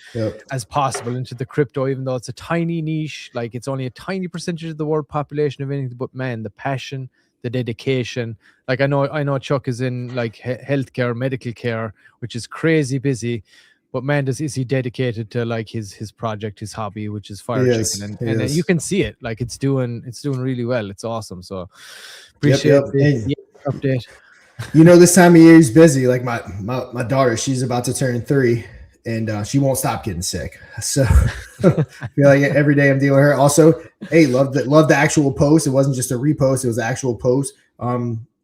as possible, into the crypto, even though it's a tiny niche. Like, it's only a tiny percentage of the world population of anything, but man, the passion, the dedication. Like, I know Chuck is in like healthcare, medical care, which is crazy busy, but man, is he dedicated to like his project, his hobby, which is fire chicken, and you can see it. Like, it's doing really well. It's awesome. So appreciate the update.
This time of year is busy. Like my daughter, she's about to turn 3. And she won't stop getting sick. So I feel like every day I'm dealing with her. Also, hey, love the actual post. It wasn't just a repost. It was the actual post.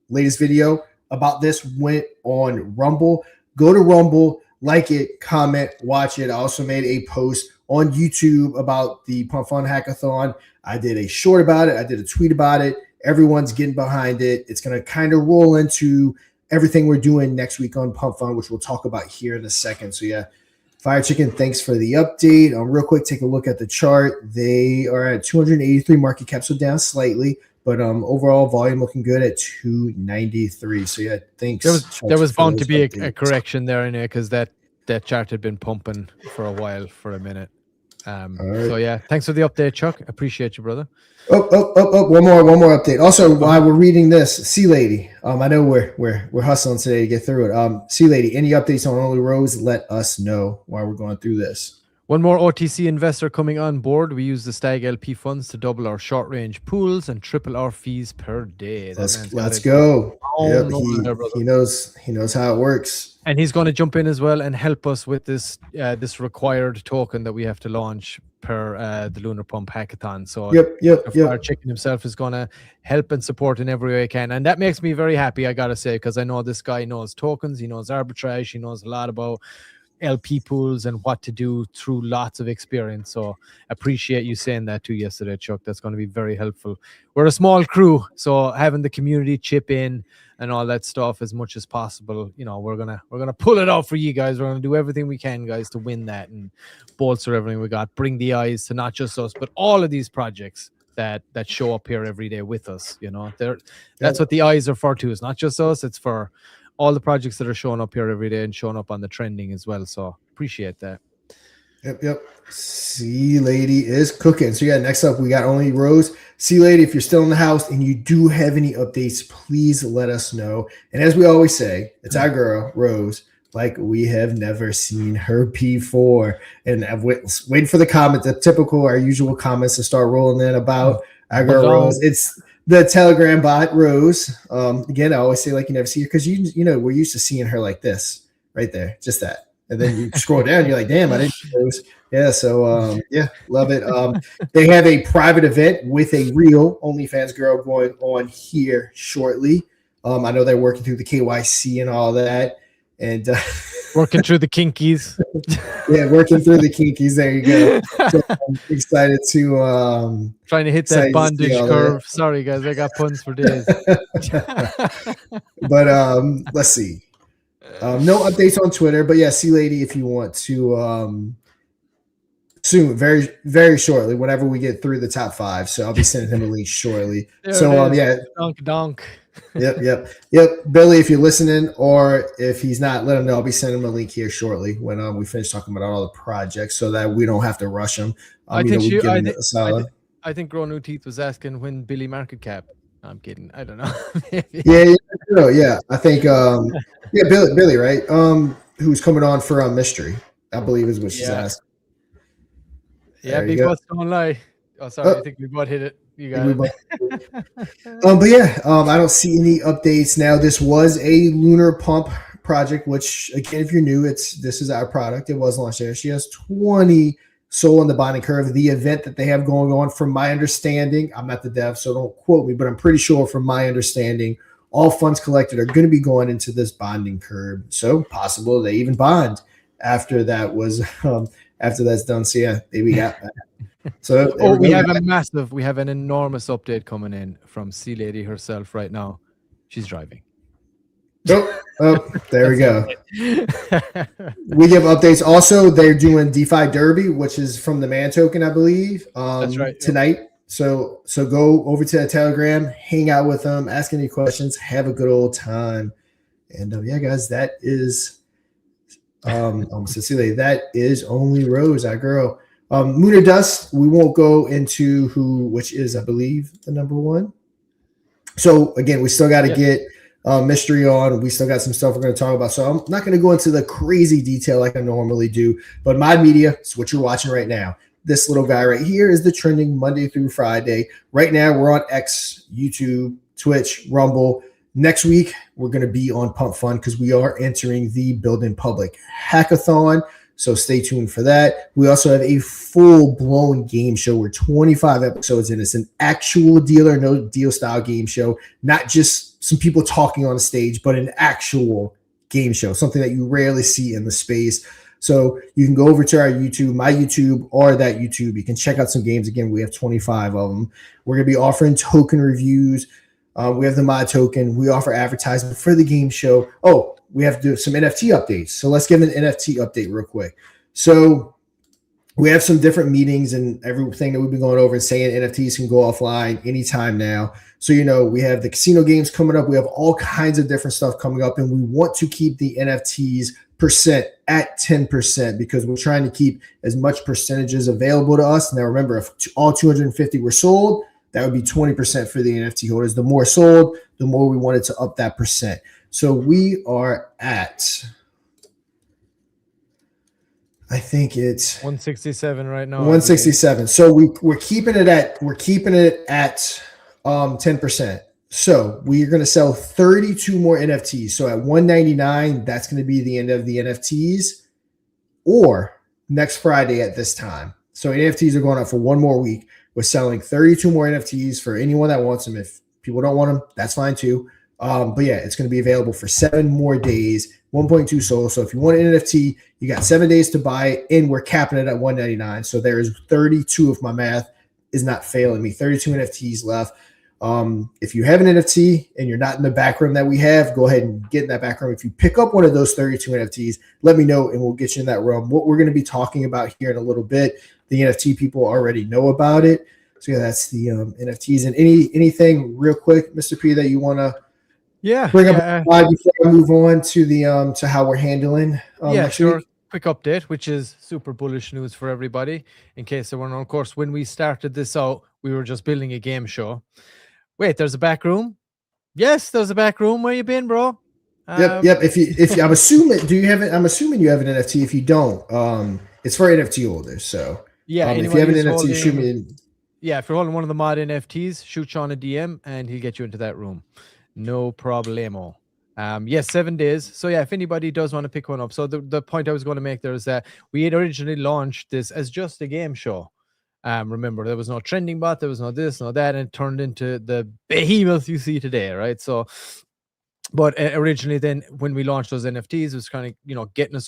Latest video about this went on Rumble. Go to Rumble, like it, comment, watch it. I also made a post on YouTube about the Pump Fun Hackathon. I did a short about it. I did a tweet about it. Everyone's getting behind it. It's going to kind of roll into everything we're doing next week on Pump Fun, which we'll talk about here in a second. So yeah, Fire Chicken, thanks for the update. Real quick, take a look at the chart. They are at 283 market cap, so down slightly, but overall volume looking good at 293. So yeah, thanks.
There was bound to be a correction there in it, because that chart had been pumping for a while, for a minute. Right. So yeah, thanks for the update, Chuck. Appreciate you, brother.
One more update. Also, while we're reading this, C Lady, I know we're hustling today to get through it. C Lady, any updates on Only Rose? Let us know while we're going through this.
One more OTC investor coming on board. We use the Stag LP funds to double our short range pools and triple our fees per day.
Let's go. He knows how it works.
And he's going to jump in as well and help us with this required token that we have to launch per the Lunar Pump Hackathon. So our chicken himself is going to help and support in every way he can. And that makes me very happy, I got to say, because I know this guy knows tokens, he knows arbitrage, he knows a lot about LP pools and what to do through lots of experience. So appreciate you saying that too yesterday, Chuck. That's going to be very helpful. We're a small crew, so having the community chip in and all that stuff as much as possible, we're gonna pull it out for you guys. We're gonna do everything we can, guys, to win that and bolster everything we got. Bring the eyes to not just us, but all of these projects that show up here every day with us. That's what the eyes are for too. It's not just us; it's for all the projects that are showing up here every day and showing up on the trending as well. So appreciate that.
Yep. C Lady is cooking. So yeah, next up we got Only Rose. C Lady, if you're still in the house and you do have any updates, please let us know. And as we always say, it's our girl Rose. Like, we have never seen her before. And I'm waiting for the comment, the typical, our usual comments to start rolling in about our girl Rose. It's the Telegram bot Rose. Again, I always say, like, you never see her, because we're used to seeing her like this right there, just that. And then you scroll down, you're like, damn, I didn't know those. Yeah, so yeah, love it. They have a private event with a real OnlyFans girl going on here shortly. I know they're working through the KYC and all that, and
working through the kinkies.
Yeah, working through the kinkies. There you go. So I'm excited to
trying to hit that bondage curve. Sorry, guys, I got puns for days.
But let's see. No updates on Twitter, but yeah, see lady if you want to soon, very, very shortly, whenever we get through the top 5. So I'll be sending him a link shortly. So yeah.
Donk.
Yep. Billy, if you're listening, or if he's not, let him know. I'll be sending him a link here shortly when we finish talking about all the projects, so that we don't have to rush him.
I think Grow New Teeth was asking when Billy market cap. No, I'm kidding. I don't know.
yeah. I think Billy, right? Who's coming on for Mystery, I believe is what she's asked.
Yeah, big butts don't lie. Oh, sorry, I think we both hit it. You got it.
But yeah, I don't see any updates now. This was a Lunar Pump project, which again, if you're new, this is our product. It was launched there. She has 20 sold on the bonding curve. The event that they have going on, from my understanding, I'm not the dev, so don't quote me, but I'm pretty sure from my understanding, all funds collected are going to be going into this bonding curve. So possible they even bond after that was after that's done. So yeah, we got that. So
we have an enormous update coming in from C Lady herself right now. She's driving.
Oh, there we go. We give updates. Also, they're doing DeFi Derby, which is from the Man Token, I believe.
That's right.
Tonight. So go over to the Telegram, hang out with them, ask any questions, have a good old time. And yeah, guys, that is Cecilia. That is Only Rose, our girl. Moon or Dust, we won't go into which is, I believe, the number 1. So again, we still got to get Mystery on. We still got some stuff we're going to talk about. So I'm not going to go into the crazy detail like I normally do, but My Media is what you're watching right now. This little guy right here is the trending Monday through Friday. Right now, we're on X, YouTube, Twitch, Rumble. Next week, we're going to be on Pump Fun because we are entering the Building Public Hackathon. So stay tuned for that. We also have a full-blown game show. We're 25 episodes in. It's an actual Deal or No Deal style game show, not just some people talking on a stage, but an actual game show, something that you rarely see in the space. So you can go over to our YouTube, my YouTube, or that YouTube. You can check out some games. Again, we have 25 of them. We're going to be offering token reviews. We have the mod token. We offer advertisement for the game show. Oh, we have to do some NFT updates. So let's give an NFT update real quick. So we have some different meetings and everything that we've been going over and saying NFTs can go offline anytime now. So, we have the casino games coming up. We have all kinds of different stuff coming up, and we want to keep the NFTs percent at 10% because we're trying to keep as much percentages available to us. Now, remember, if all 250 were sold, that would be 20% for the NFT holders. The more sold, the more we wanted to up that percent. So we are at, I think it's
167 right now.
167. So we're keeping it at 10%. So we're going to sell 32 more NFTs. So at 199, that's going to be the end of the NFTs, or next Friday at this time. So NFTs are going up for one more week. We're selling 32 more NFTs for anyone that wants them. If people don't want them, that's fine too. But yeah, it's going to be available for 7 more days, 1.2 sold. So if you want an NFT, you got 7 days to buy it, and we're capping it at 199. So there is 32, if my math is not failing me, 32 NFTs left. If you have an NFT and you're not in the back room that we have, go ahead and get in that back room. If you pick up one of those 32 NFTs, let me know and we'll get you in that room. What we're going to be talking about here in a little bit, the NFT people already know about it. So yeah, that's the NFTs. And anything real quick, Mr. P, that you want to bring up before I move on to the to how we're handling
sure. Quick update, which is super bullish news for everybody. In case there weren't, of course, when we started this out, we were just building a game show. Wait, there's a back room? Yes, there's a back room. Where you been, bro?
Yep. If you, I'm assuming, do you have it? I'm assuming you have an NFT. If you don't, it's for NFT holders. So
yeah,
if you have an NFT, shoot me.
Yeah, if you're holding one of the mod NFTs, shoot Sean a DM and he'll get you into that room. No problemo. Yes, 7 days. So yeah, if anybody does want to pick one up. So the point I was going to make there is that we had originally launched this as just a game show. Remember, there was no trending bot, there was no this, no that, and it turned into the behemoth you see today, right? So, but originally, then when we launched those NFTs, it was kind of, you know, getting us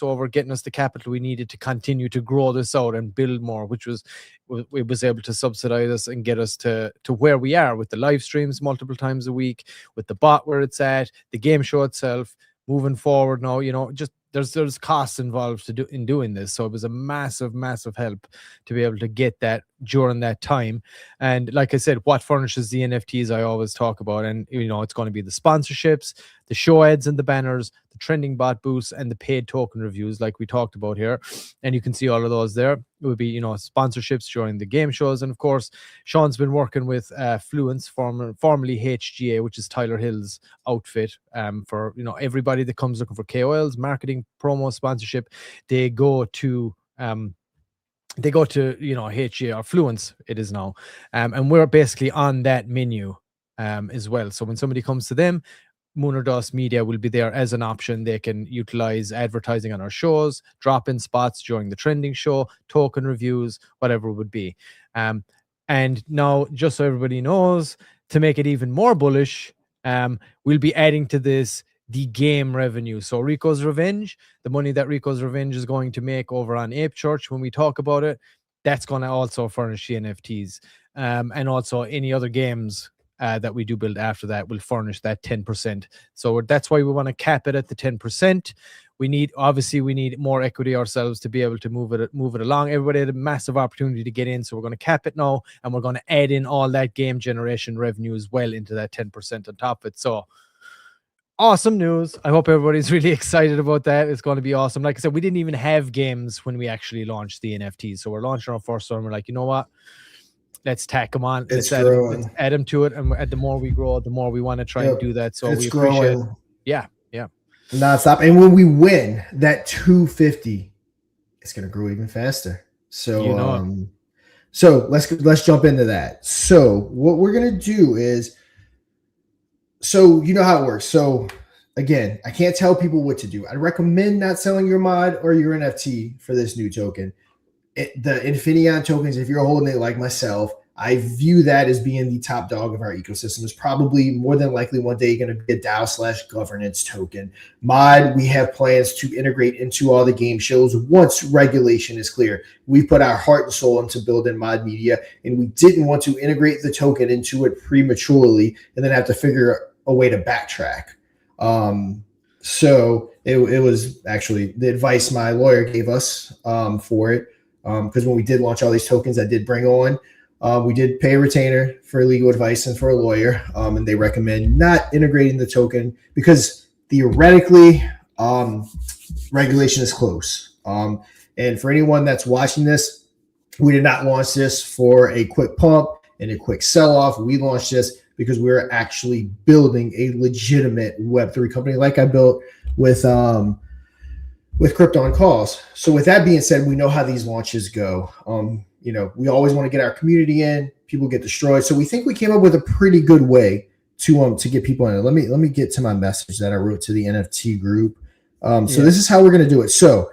the capital we needed to continue to grow this out and build more, which was it was able to subsidize us and get us to where we are with the live streams multiple times a week, with the bot where it's at, the game show itself. Moving forward now, you know, just there's costs involved in doing this, so it was a massive help to be able to get that during that time. And like I said, what furnishes the NFTs I always talk about, and you know, it's going to be the sponsorships, the show ads and the banners, the trending bot boosts, and the paid token reviews like we talked about here. And you can see all of those there. It would be, you know, sponsorships during the game shows, and of course Sean's been working with Fluence, formerly HGA, which is Tyler Hill's outfit, for, you know, everybody that comes looking for KOLs, marketing, promo, sponsorship. They go to you know, HGA or Fluence it is now, and we're basically on that menu as well. So when somebody comes to them, Moon or Dust Media will be there as an option. They can utilize advertising on our shows, drop in spots during the trending show, token reviews, whatever it would be. And now, just so everybody knows, to make it even more bullish, we'll be adding to this the game revenue. So Rico's Revenge, the money that Rico's Revenge is going to make over on Ape Church, when we talk about it, that's going to also furnish the NFTs. And also any other games that we do build after that will furnish that 10%. So that's why we want to cap it at the 10%. We need more equity ourselves to be able to move it along. Everybody had a massive opportunity to get in, so we're going to cap it now, and we're going to add in all that game generation revenue as well into that 10% on top of it. So awesome news. I hope everybody's really excited about that. It's going to be awesome. Like I said, we didn't even have games when we actually launched the NFTs. So we're launching our first one. We're like, you know what? Let's tack them on. Let's add them to it. And the more we grow, the more we want to try and do that. So we appreciate it. Yeah.
Nonstop. And when we win that 250, it's going to grow even faster. So,
you know,
so let's jump into that. So what we're going to do is, so you know how it works. So again, I can't tell people what to do. I recommend not selling your mod or your NFT for this new token. The Infineon tokens, if you're holding it like myself, I view that as being the top dog of our ecosystem. It's probably more than likely one day going to be a DAO/governance token. Mod, we have plans to integrate into all the game shows once regulation is clear. We put our heart and soul into building Mod Media, and we didn't want to integrate the token into it prematurely and then have to figure a way to backtrack. So it was actually the advice my lawyer gave us for it. Because when we did launch all these tokens, I did bring on, we did pay a retainer for legal advice and for a lawyer, and they recommend not integrating the token because theoretically, regulation is close. And for anyone that's watching this, we did not launch this for a quick pump and a quick sell-off. We launched this because we're actually building a legitimate Web3 company like I built with Crypto on Calls. So with that being said, we know how these launches go. You know, we always want to get our community in. People get destroyed. So we think we came up with a pretty good way to get people in. Let me get to my message that I wrote to the NFT group. So this is how we're going to do it. So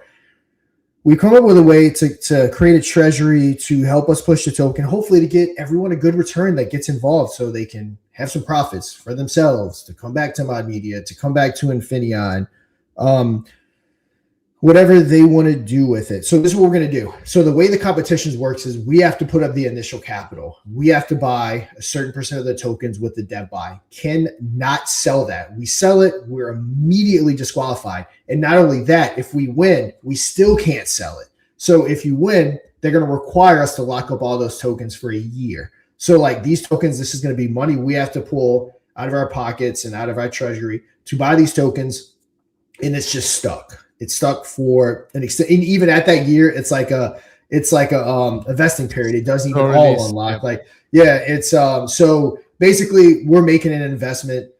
we come up with a way to create a treasury to help us push the token, hopefully to get everyone a good return that gets involved so they can have some profits for themselves, to come back to Mod Media, to come back to Infineon, whatever they want to do with it. So this is what we're going to do. So the way the competitions works is we have to put up the initial capital. We have to buy a certain percent of the tokens with the dev buy. Can not sell that. We sell it, we're immediately disqualified. And not only that, if we win, we still can't sell it. So if you win, they're going to require us to lock up all those tokens for a year. So like these tokens, this is going to be money we have to pull out of our pockets and out of our treasury to buy these tokens. And it's just stuck. It's stuck for an extent. And even at that year, it's like a vesting period. It doesn't even all unlock. It's so basically we're making an investment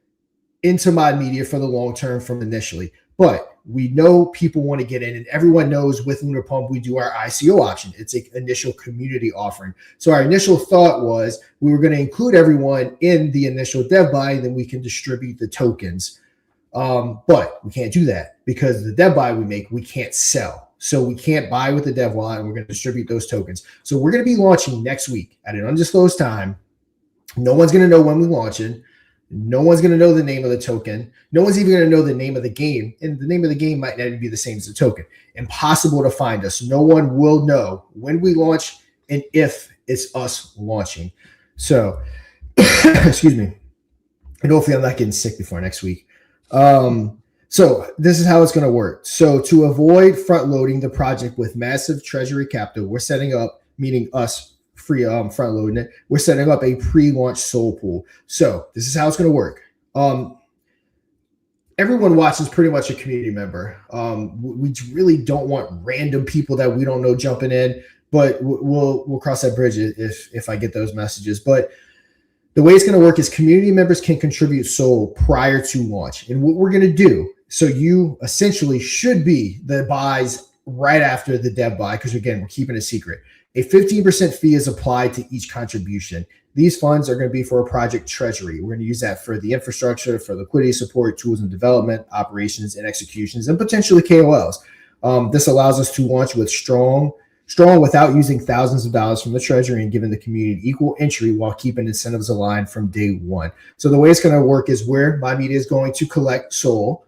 into Mod Media for the long term from initially. But we know people want to get in, and everyone knows with Lunar Pump we do our ICO option. It's an initial community offering. So our initial thought was we were going to include everyone in the initial dev buy, and then we can distribute the tokens. But we can't do that because the dev buy we make, we can't sell. So we can't buy with the dev wallet, and we're going to distribute those tokens. So we're going to be launching next week at an undisclosed time. No one's going to know when we launch it. No one's going to know the name of the token. No one's even going to know the name of the game. And the name of the game might not even be the same as the token. Impossible to find us. No one will know when we launch and if it's us launching. So, excuse me. And hopefully I'm not getting sick before next week. So this is how it's going to work. So to avoid front loading the project with massive treasury capital, we're setting up, meaning us free front loading it, we're setting up a pre-launch soul pool. So this is how it's going to work. Everyone watching is pretty much a community member. We really don't want random people that we don't know jumping in, but we'll cross that bridge if I get those messages. But the way it's going to work is community members can contribute SOL prior to launch. And what we're going to do, so you essentially should be the buys right after the dev buy, because again, we're keeping it secret. A 15% fee is applied to each contribution. These funds are going to be for a project treasury. We're going to use that for the infrastructure, for liquidity support, tools and development, operations and executions, and potentially KOLs. This allows us to launch with strong without using thousands of dollars from the treasury and giving the community equal entry while keeping incentives aligned from day one. So the way it's going to work is where my media is going to collect SOL.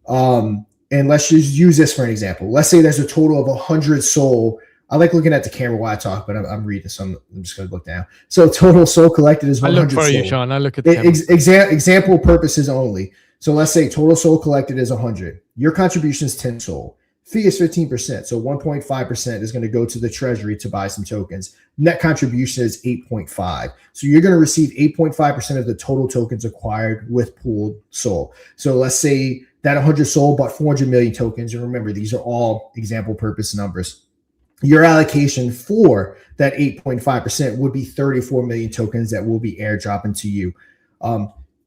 And let's just use this for an example. Let's say there's a total of 100 SOL. I like looking at the camera while I talk, but I'm reading, so I'm just going to look down. So total SOL collected is 100 SOL. I look for you,
Sean. I look at the
example purposes only. So let's say total SOL collected is 100. Your contribution is 10 SOL. Fee is 15%. So 1.5% is going to go to the treasury to buy some tokens. Net contribution is 8.5. So you're going to receive 8.5% of the total tokens acquired with pooled SOL. So let's say that 100 SOL bought 400 million tokens. And remember, these are all example purpose numbers. Your allocation for that 8.5% would be 34 million tokens that will be airdropping to you.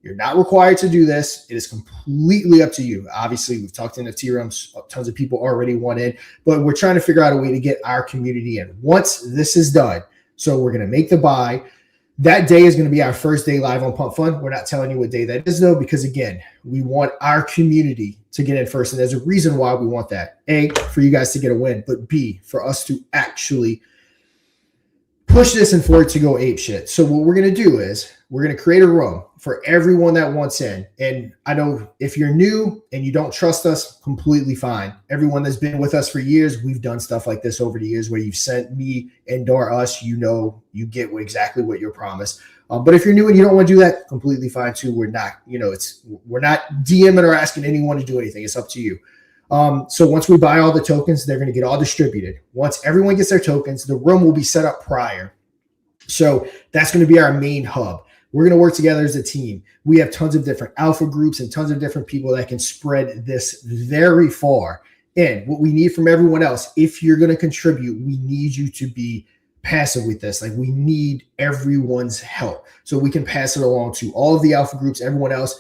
You're not required to do this. It is completely up to you. Obviously, we've talked in NFT realms. Tons of people already want in, but we're trying to figure out a way to get our community in. Once this is done, so we're going to make the buy. That day is going to be our first day live on Pump Fund. We're not telling you what day that is, though, because, again, we want our community to get in first. And there's a reason why we want that. A, for you guys to get a win, but B, for us to actually push this and for it to go ape shit. So what we're going to do is we're going to create a room for everyone that wants in. And I know if you're new and you don't trust us, completely fine. Everyone that's been with us for years, we've done stuff like this over the years where you've sent me and us, you know, you get exactly what you're promised. But if you're new and you don't want to do that, completely fine too. We're not, we're not DMing or asking anyone to do anything. It's up to you. So once we buy all the tokens, they're going to get all distributed. Once everyone gets their tokens, the room will be set up prior. So that's going to be our main hub. We're going to work together as a team. We have tons of different alpha groups and tons of different people that can spread this very far. And what we need from everyone else, if you're going to contribute, we need you to be passive with this. Like, we need everyone's help so we can pass it along to all of the alpha groups, everyone else.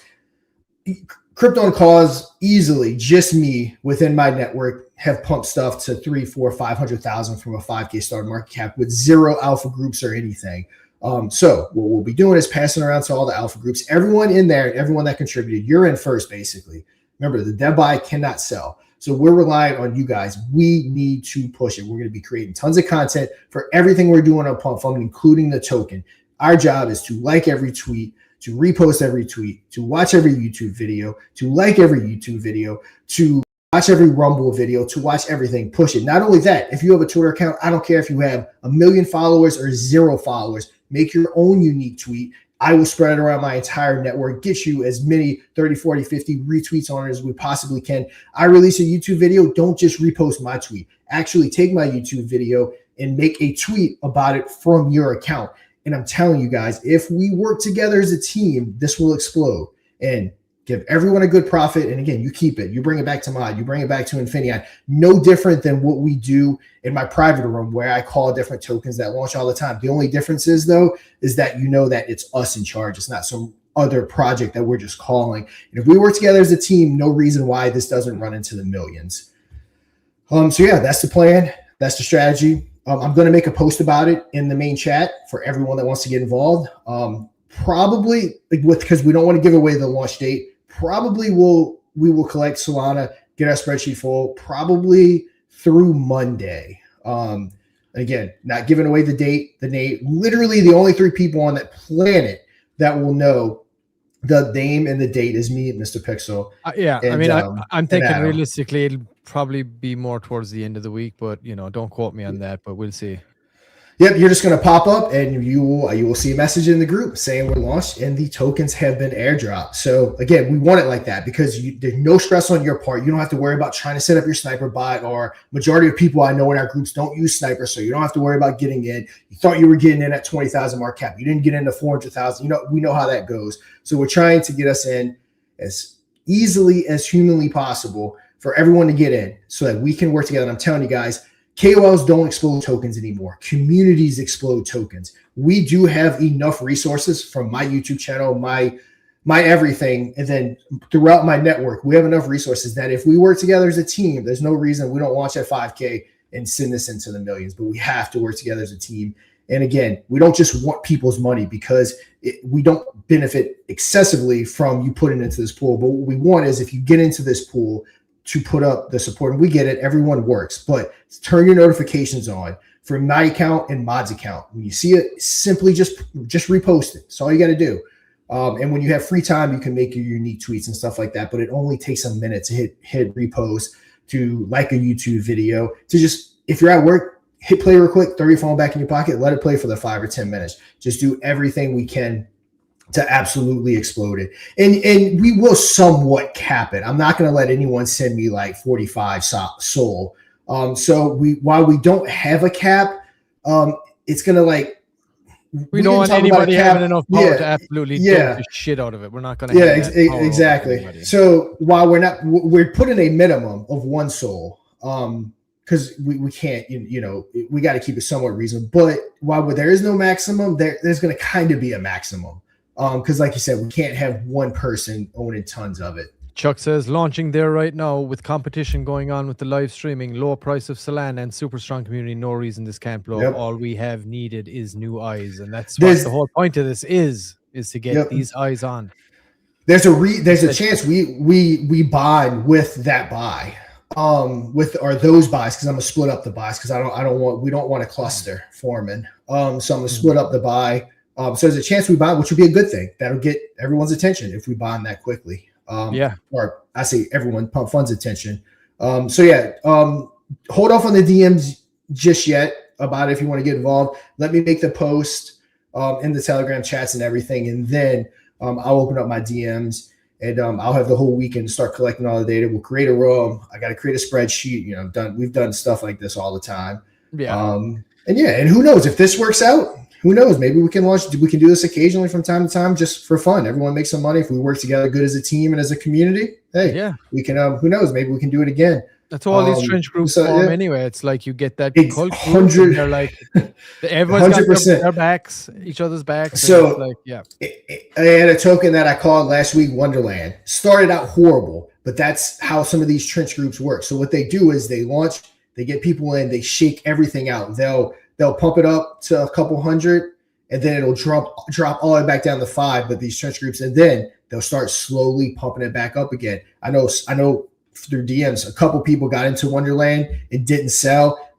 Crypto and Cause easily, just me within my network, have pumped stuff to 300, 400, 500,000 from a 5K starter market cap with zero alpha groups or anything. So what we'll be doing is passing around to all the alpha groups, everyone in there, everyone that contributed. You're in first, basically. Remember, the dev buy cannot sell. So we're relying on you guys. We need to push it. We're going to be creating tons of content for everything we're doing on Pump Fund, including the token. Our job is to like every tweet, to repost every tweet, to watch every YouTube video, to like every YouTube video, to watch every Rumble video, to watch everything, push it. Not only that, if you have a Twitter account, I don't care if you have 1 million followers or 0 followers, make your own unique tweet. I will spread it around my entire network, get you as many 30, 40, 50 retweets on it as we possibly can. I release a YouTube video, don't just repost my tweet. Actually take my YouTube video and make a tweet about it from your account. And I'm telling you guys, if we work together as a team, this will explode and give everyone a good profit. And again, you keep it. You bring it back to Mod. You bring it back to Infineon. No different than what we do in my private room where I call different tokens that launch all the time. The only difference is, though, is that you know that it's us in charge. It's not some other project that we're just calling. And if we work together as a team, no reason why this doesn't run into the millions. So yeah, that's the plan. That's the strategy. I'm going to make a post about it in the main chat for everyone that wants to get involved. Probably because we don't want to give away the launch date. Probably we'll we will collect Solana, get our spreadsheet full probably through Monday. Again, not giving away the date, the name. Literally, the only 3 people on that planet that will know the name and the date is me and Mr. Pixel.
Yeah,
and,
I mean, I'm thinking
Adam.
realistically, it'll probably be more towards the end of the week, but don't quote me on that. But we'll see.
Yep, you're just going to pop up and you will see a message in the group saying we're launched and the tokens have been airdropped. So again, we want it like that because there's no stress on your part. You don't have to worry about trying to set up your sniper bot, or majority of people I know in our groups don't use sniper, so you don't have to worry about getting in. You thought you were getting in at 20,000 mark cap. You didn't get into 400,000. We know how that goes. So we're trying to get us in as easily as humanly possible for everyone to get in so that we can work together. And I'm telling you guys, KOLs don't explode tokens anymore. Communities explode tokens. We do have enough resources from my YouTube channel, my everything, and then throughout my network, we have enough resources that if we work together as a team, there's no reason we don't launch at 5K and send this into the millions, but we have to work together as a team. And again, we don't just want people's money because we don't benefit excessively from you putting into this pool. But what we want is if you get into this pool, to put up the support, and we get it, everyone works, but turn your notifications on for my account and Mod's account. When you see it, simply just repost it. That's all you got to do. And when you have free time, you can make your unique tweets and stuff like that, but it only takes a minute to hit repost, to like a YouTube video, to just, if you're at work, hit play real quick, throw your phone back in your pocket, let it play for the 5 or 10 minutes. Just do everything we can to absolutely explode it. And we will somewhat cap it. I'm not going to let anyone send me like 45 SOL. So while we don't have a cap, it's going to like,
we don't want anybody having enough power to absolutely do the shit out of it. We're not going to have that
exactly. So while we're putting a minimum of 1 SOL, because we can't, we got to keep it somewhat reasonable. But while there is no maximum, there's going to kind of be a maximum. Because like you said, we can't have one person owning tons of it.
Chuck says, launching there right now with competition going on with the live streaming, low price of Solana and super strong community, no reason this can't blow. Yep. All we have needed is new eyes. And that's what the whole point of this is to get these eyes on. There's
a chance we bond with that buy. Those buys, because I'm gonna split up the buys because we don't want a cluster forming. So I'm gonna split up the buy. So there's a chance we bond, which would be a good thing. That'll get everyone's attention if we bond that quickly. Or I say everyone, pump funds attention. Hold off on the DMs just yet about it if you want to get involved. Let me make the post in the Telegram chats and everything, and then I'll open up my DMs and I'll have the whole weekend to start collecting all the data. We'll create a room. I got to create a spreadsheet. We've done stuff like this all the time. And who knows if this works out? Who knows? Maybe we can do this occasionally from time to time just for fun. Everyone makes some money. If we work together good as a team and as a community, we can, who knows? Maybe we can do it again.
That's all these trench groups form anyway. It's like you get that cult
group.
They're like, everyone's 100%. Got their backs, each other's backs.
So I had a token that I called last week Wonderland. Started out horrible, but that's how some of these trench groups work. So what they do is they launch, they get people in, they shake everything out. They'll pump it up to a couple hundred, and then it'll drop all the way back down to 5. But these trench groups, and then they'll start slowly pumping it back up again. I know through DMs, a couple people got into Wonderland and didn't sell.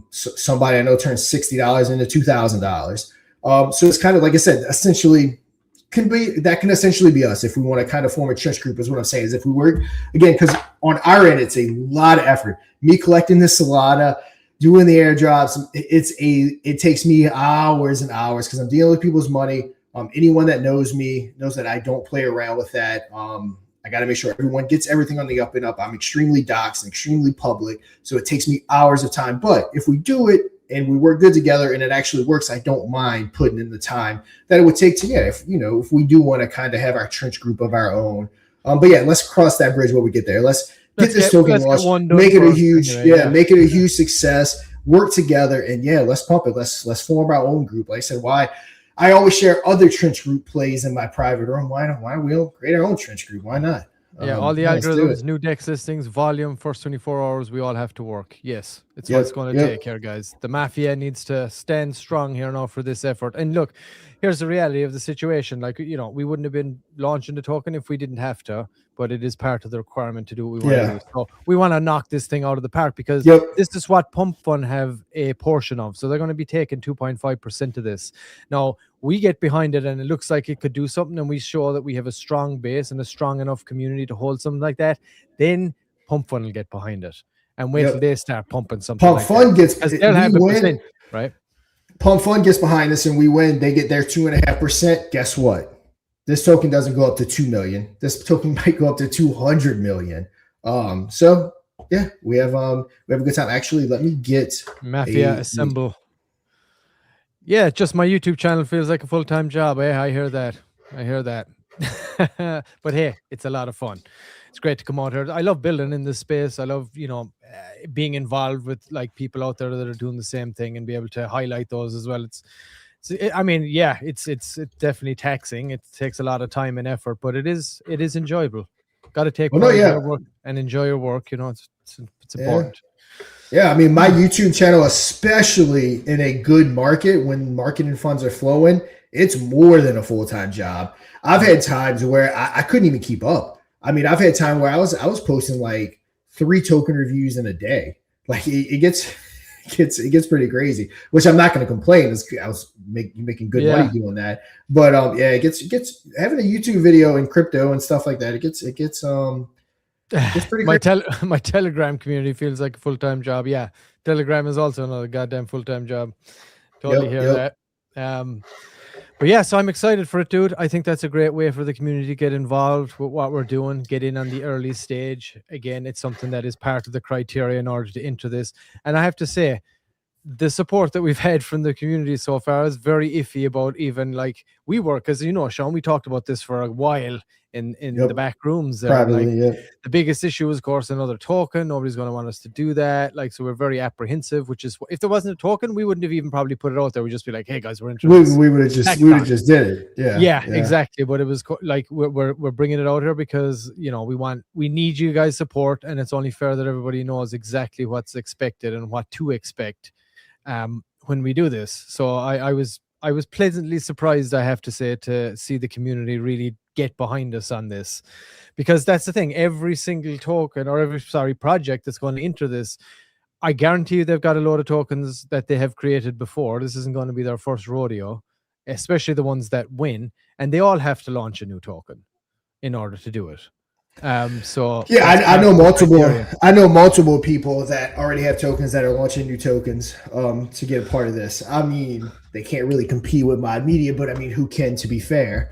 Somebody I know turned $60 into $2,000. So it's kind of like I said, essentially can essentially be us if we want to kind of form a trench group. Is what I'm saying. Is if we work again, because on our end it's a lot of effort. Me collecting this Solana, doing the airdrops, it takes me hours and hours because I'm dealing with people's money. Anyone that knows me knows that I don't play around with that. I got to make sure everyone gets everything on the up and up. I'm extremely doxxed and extremely public, so it takes me hours of time. But if we do it and we work good together and it actually works, I don't mind putting in the time that it would take to if we do want to kind of have our trench group of our own. But let's cross that bridge when we get there. Let's get this token launched, make it a huge, make it a huge success. Work together and let's pump it. Let's form our own group. Like I said, why I always share other trench group plays in my private room. Why we don't create our own trench group? Why not?
All the algorithms, new dex listings, volume, first 24 hours, we all have to work. Yes, It's what it's going to take here, guys. The mafia needs to stand strong here now for this effort. And look, here's the reality of the situation. Like, you know, we wouldn't have been launching the token if we didn't have to, but it is part of the requirement to do what we want to do. So we want to knock this thing out of the park, because this is what Pump Fund have a portion of. So they're going to be taking 2.5% of this. Now, we get behind it and it looks like it could do something, and we show that we have a strong base and a strong enough community to hold something like that, then Pump Fund will get behind it. And wait till they start pumping something. Pump
Fund gets,
they'll have a percent, right?
Pump Fund gets behind us and we win. They get their 2.5%. Guess what? This token doesn't go up to 2 million. This token might go up to 200 million. So yeah, we have a good time. Actually, let me get
Mafia assemble. Yeah, just my YouTube channel feels like a full-time job. I hear that. But hey, it's a lot of fun. It's great to come out here. I love building in this space. I love, you know, being involved with like people out there that are doing the same thing and be able to highlight those as well. It's definitely taxing. It takes a lot of time and effort, but it is enjoyable. Got to take your work and enjoy your work. You know, it's important.
Yeah, I mean, my YouTube channel, especially in a good market when marketing funds are flowing, it's more than a full-time job. I've had times where I couldn't even keep up. I mean, I've had time where I was posting like 3 token reviews in a day. Like it gets pretty crazy, which I'm not going to complain. I was making good money doing that. But it gets having a YouTube video in crypto and stuff like that. It gets pretty
my Telegram community feels like a full-time job. Yeah, Telegram is also another goddamn full-time job. Totally hear that. But yeah, so I'm excited for it, dude. I think that's a great way for the community to get involved with what we're doing, get in on the early stage. Again, it's something that is part of the criteria in order to enter this. And I have to say, the support that we've had from the community so far is very iffy about even like we work, as you know, Sean, we talked about this for a while in the back rooms there. The biggest issue is, of course, another token. Nobody's going to want us to do that. Like, so we're very apprehensive, which is, if there wasn't a token, we wouldn't have even probably put it out there. We'd just be like, hey guys, we're interested.
We would have just did it. Yeah,
exactly. But it was like, we're bringing it out here because, you know, we need you guys' support, and it's only fair that everybody knows exactly what's expected and what to expect when we do this. So I was pleasantly surprised, I have to say, to see the community really get behind us on this, because that's the thing. Every single token or every project that's going to enter this, I guarantee you they've got a load of tokens that they have created before. This isn't going to be their first rodeo, especially the ones that win, and they all have to launch a new token in order to do it. So
yeah, I know multiple people that already have tokens that are launching new tokens to get a part of this. I mean, they can't really compete with Mod Media, but I mean, who can, to be fair?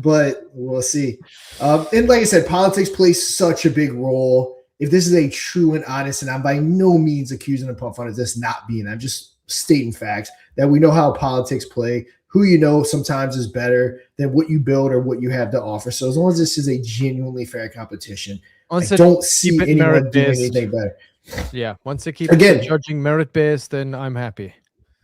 But we'll see. And like I said, politics plays such a big role. If this is a true and honest, and I'm by no means accusing the Pump Fund of this not being, I'm just stating facts that we know how politics play. Who you know sometimes is better than what you build or what you have to offer. So as long as this is a genuinely fair competition, I don't see anyone doing anything better.
Yeah, once they keep it judging merit-based, then I'm happy.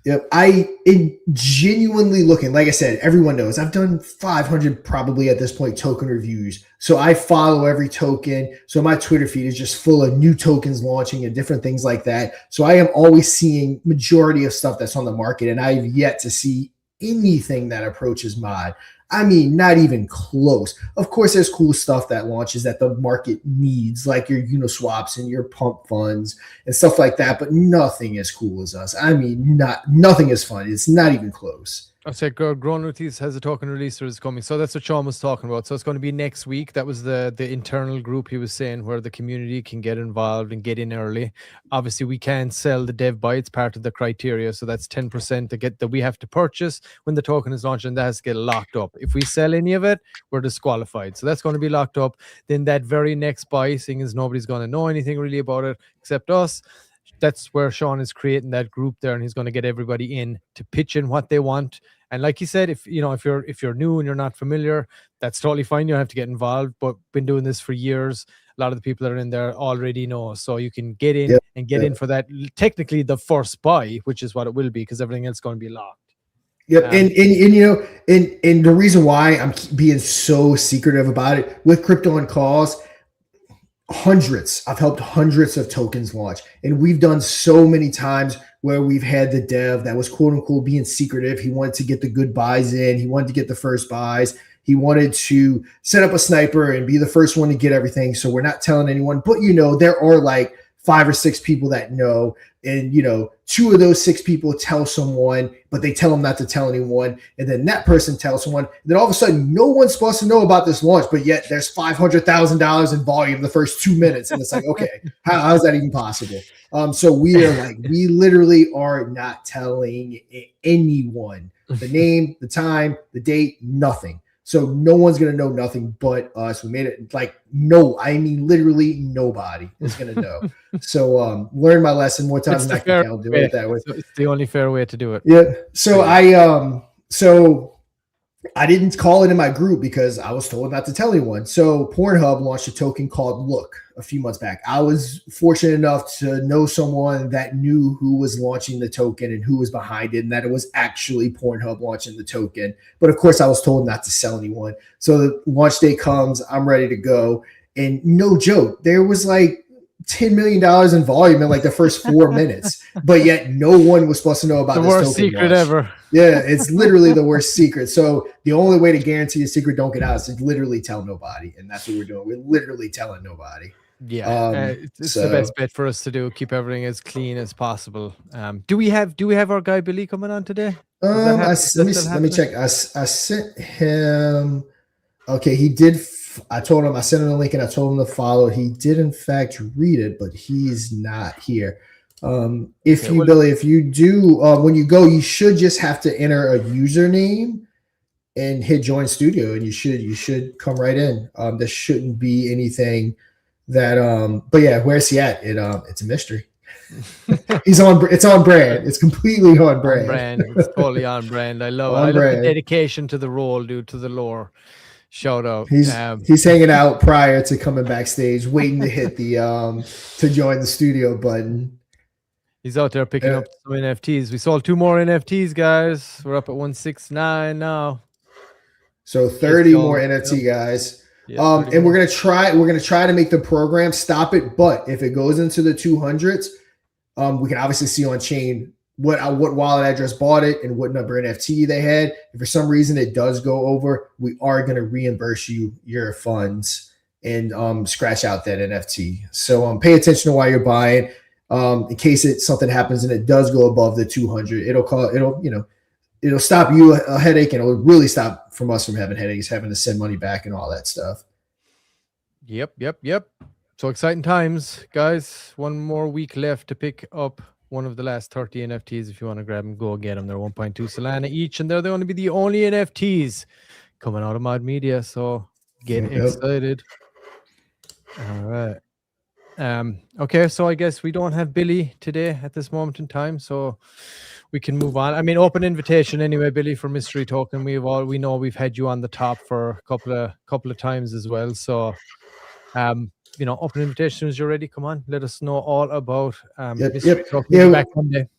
Yep, I am genuinely looking. Like I said, everyone knows I've done 500 probably at this point token reviews. So I follow every token. So my Twitter feed is just full of new tokens launching and different things like that. So I am always seeing majority of stuff that's on the market, and I've yet to see anything that approaches Mod. I mean, not even close. Of course, there's cool stuff that launches that the market needs, like your Uniswaps and your pump funds and stuff like that, but nothing as cool as us. I mean, nothing is fun. It's not even close.
I said Grown Rooties has a token release or is coming. So that's what Sean was talking about. So it's going to be next week. That was the internal group he was saying, where the community can get involved and get in early. Obviously, we can't sell the dev buy. It's part of the criteria. So that's 10% that we have to purchase when the token is launched, and that has to get locked up. If we sell any of it, we're disqualified. So that's going to be locked up. Then that very next buy, seeing as nobody's going to know anything really about it except us, that's where Sean is creating that group there, and he's going to get everybody in to pitch in what they want. And like he said, if you're new and you're not familiar, that's totally fine. You don't have to get involved, but been doing this for years. A lot of the people that are in there already know, so you can get in in for that. Technically, the first buy, which is what it will be, because everything else is going to be locked.
Yep, and the reason why I'm being so secretive about it with crypto and calls, hundreds. I've helped hundreds of tokens launch, and we've done so many times where we've had the dev that was quote unquote being secretive. He wanted to get the good buys in. He wanted to get the first buys. He wanted to set up a sniper and be the first one to get everything. So we're not telling anyone, but there are like 5 or 6 people that know, and 2 of those 6 people tell someone, but they tell them not to tell anyone, and then that person tells someone, and then all of a sudden no one's supposed to know about this launch, but yet there's $500,000 in volume the first 2 minutes, and it's like, okay, how is that even possible? So we literally are not telling anyone the name, the time, the date, nothing. So no one's going to know nothing but us. We made it literally nobody is going to know. So learn my lesson more times than I can count. Do it that way.
It's the only fair way to do it.
Yeah. So I didn't call it in my group because I was told not to tell anyone. So Pornhub launched a token called Look a few months back. I was fortunate enough to know someone that knew who was launching the token and who was behind it, and that it was actually Pornhub launching the token. But of course, I was told not to sell anyone. So the launch day comes, I'm ready to go. And no joke, there was like $10 million in volume in like the first 4 minutes, but yet no one was supposed to know about
the
this
worst
token
secret
launch.
ever.
Yeah, it's literally the worst secret. So the only way to guarantee a secret don't get out is to literally tell nobody, and that's what we're doing. We're literally telling nobody.
Yeah, it's the best bet for us to do. Keep everything as clean as possible. Do we have our guy Billy coming on today?
Let me check. I sent him. Okay, he did. I told him, I sent him the link and I told him to follow. He did in fact read it, but he's not here. Billy, if you do, when you go, you should just have to enter a username and hit join studio, and you should come right in. There shouldn't be anything that, but yeah, where's he at? It's a mystery. It's on brand. It's completely on brand.
It's totally on brand. I love it. I love the dedication to the role, dude, to the lore. Shout out.
He's hanging out prior to coming backstage, waiting to hit the to join the studio button.
He's out there picking up some NFTs. We sold 2 more NFTs, guys. We're up at 169 now.
So 30 more NFT guys. Yeah, and we're gonna try to make the program stop it, but if it goes into the 200s, we can obviously see on chain what wallet address bought it and what number NFT they had. If for some reason it does go over, we are going to reimburse you your funds and scratch out that NFT. So pay attention to why you're buying. In case something happens and it does go above the 200, it'll stop you a headache, and it'll really stop from us from having headaches, having to send money back and all that stuff.
Yep. So exciting times, guys. 1 more week left to pick up one of the last 30 NFTs. If you want to grab them, go get them. They're 1.2 Solana each, and they're going to be the only NFTs coming out of Mod Media. So get excited. All right. Okay, so I guess we don't have Billy today at this moment in time, so we can move on. I mean, open invitation anyway, Billy, for Mystery Token. We know we've had you on the top for a couple of times as well. So open invitation as you're ready. Come on, let us know all about Mystery Token back Monday.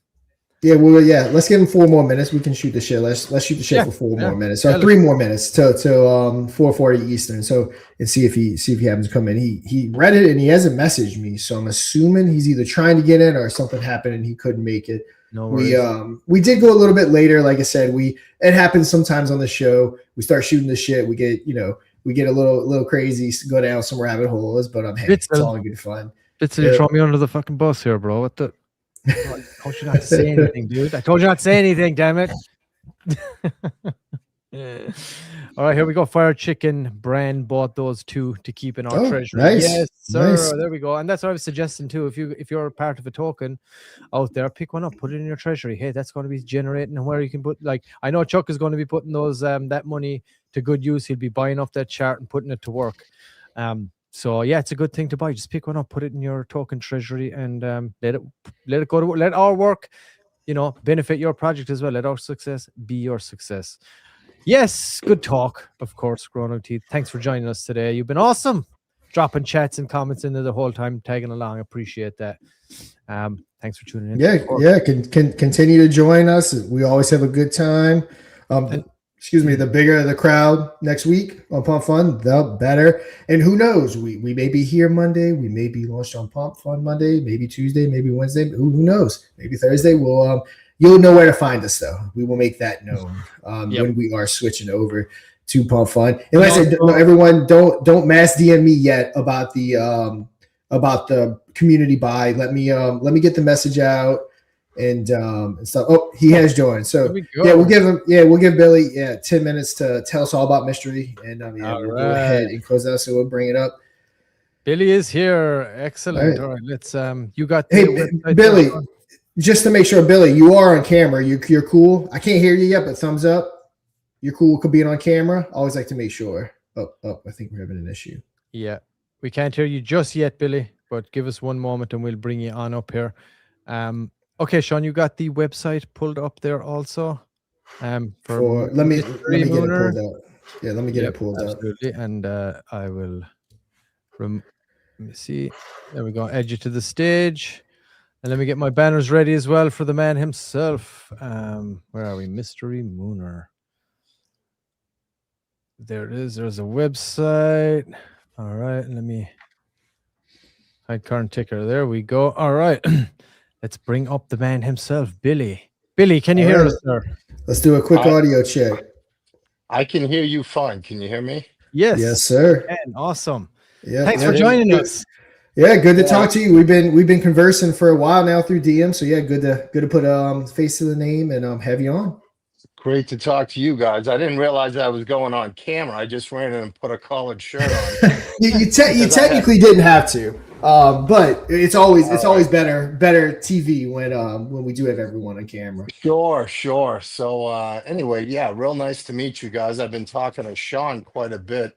Let's give him 4 more minutes. We can shoot the shit. Let's shoot the shit for 4 more minutes. So 3 more minutes to 4:40 Eastern. So and see if he happens to come in. He read it and he hasn't messaged me. So I'm assuming he's either trying to get in or something happened and he couldn't make it.
No worries.
We did go a little bit later. Like I said, it happens sometimes on the show. We start shooting the shit. We get a little crazy, go down some rabbit holes, but I'm happy. It's all good fun.
You throw me under the fucking bus here, bro. What the? I told you not to say anything, dude. I told you not to say anything, damn it. All right, here we go. Fire Chicken brand bought those 2 to keep in our treasury.
Nice.
Yes, sir.
Nice.
There we go. And that's what I was suggesting too. If you're a part of a token out there, pick one up, put it in your treasury. Hey, that's going to be generating, and where you can put, like, I know Chuck is going to be putting those that money to good use. He'll be buying up that chart and putting it to work. So yeah, it's a good thing to buy. Just pick one up, put it in your token treasury, and let it go to work. Let our work, benefit your project as well. Let our success be your success. Yes, good talk, of course, Grown Teeth. Thanks for joining us today. You've been awesome. Dropping chats and comments in there the whole time, tagging along. Appreciate that. Thanks for tuning in.
Yeah. Continue to join us. We always have a good time. the bigger the crowd next week on Pump Fun, the better. And who knows? We may be here Monday. We may be launched on Pump Fun Monday, maybe Tuesday, maybe Wednesday. Who knows? Maybe Thursday. We'll you'll know where to find us though. We will make that known when we are switching over to Pump Fun. And like I said, everyone, don't mass DM me yet about the community buy. Let me get the message out. And stuff. Oh, he has joined. So we'll give Billy 10 minutes to tell us all about mystery, and we'll go ahead and close out. So we'll bring it up.
Billy is here. Excellent. All right, let's you got.
Hey, Billy, just to make sure, Billy, you are on camera. You're cool. I can't hear you yet, but thumbs up. You're cool with being on camera. Always like to make sure. Oh, I think we're having an issue.
Yeah, we can't hear you just yet, Billy. But give us one moment, and we'll bring you on up here. Okay, Sean, you got the website pulled up there also.
Let me get it pulled up. Yeah, let me get it pulled up.
Absolutely, and I will. Let me see. There we go. Add you to the stage, and let me get my banners ready as well for the man himself. Where are we? Mystery Mooner. There it is. There's a website. All right, let me hide current ticker. There we go. All right. Let's bring up the man himself, Billy. Billy, can you hear us, sir?
Let's do a quick audio check.
I can hear you fine. Can you hear me?
Yes.
Yes, sir.
Man, awesome.
Yeah.
Thanks for joining us.
Yeah, good to talk to you. We've been conversing for a while now through DM. So yeah, good to put face to the name and have you on.
Great to talk to you guys. I didn't realize I was going on camera. I just ran in and put a collared shirt on.
you technically didn't have to. But it's always better TV when we do have everyone on camera.
Sure. So anyway, yeah, real nice to meet you guys. I've been talking to Sean quite a bit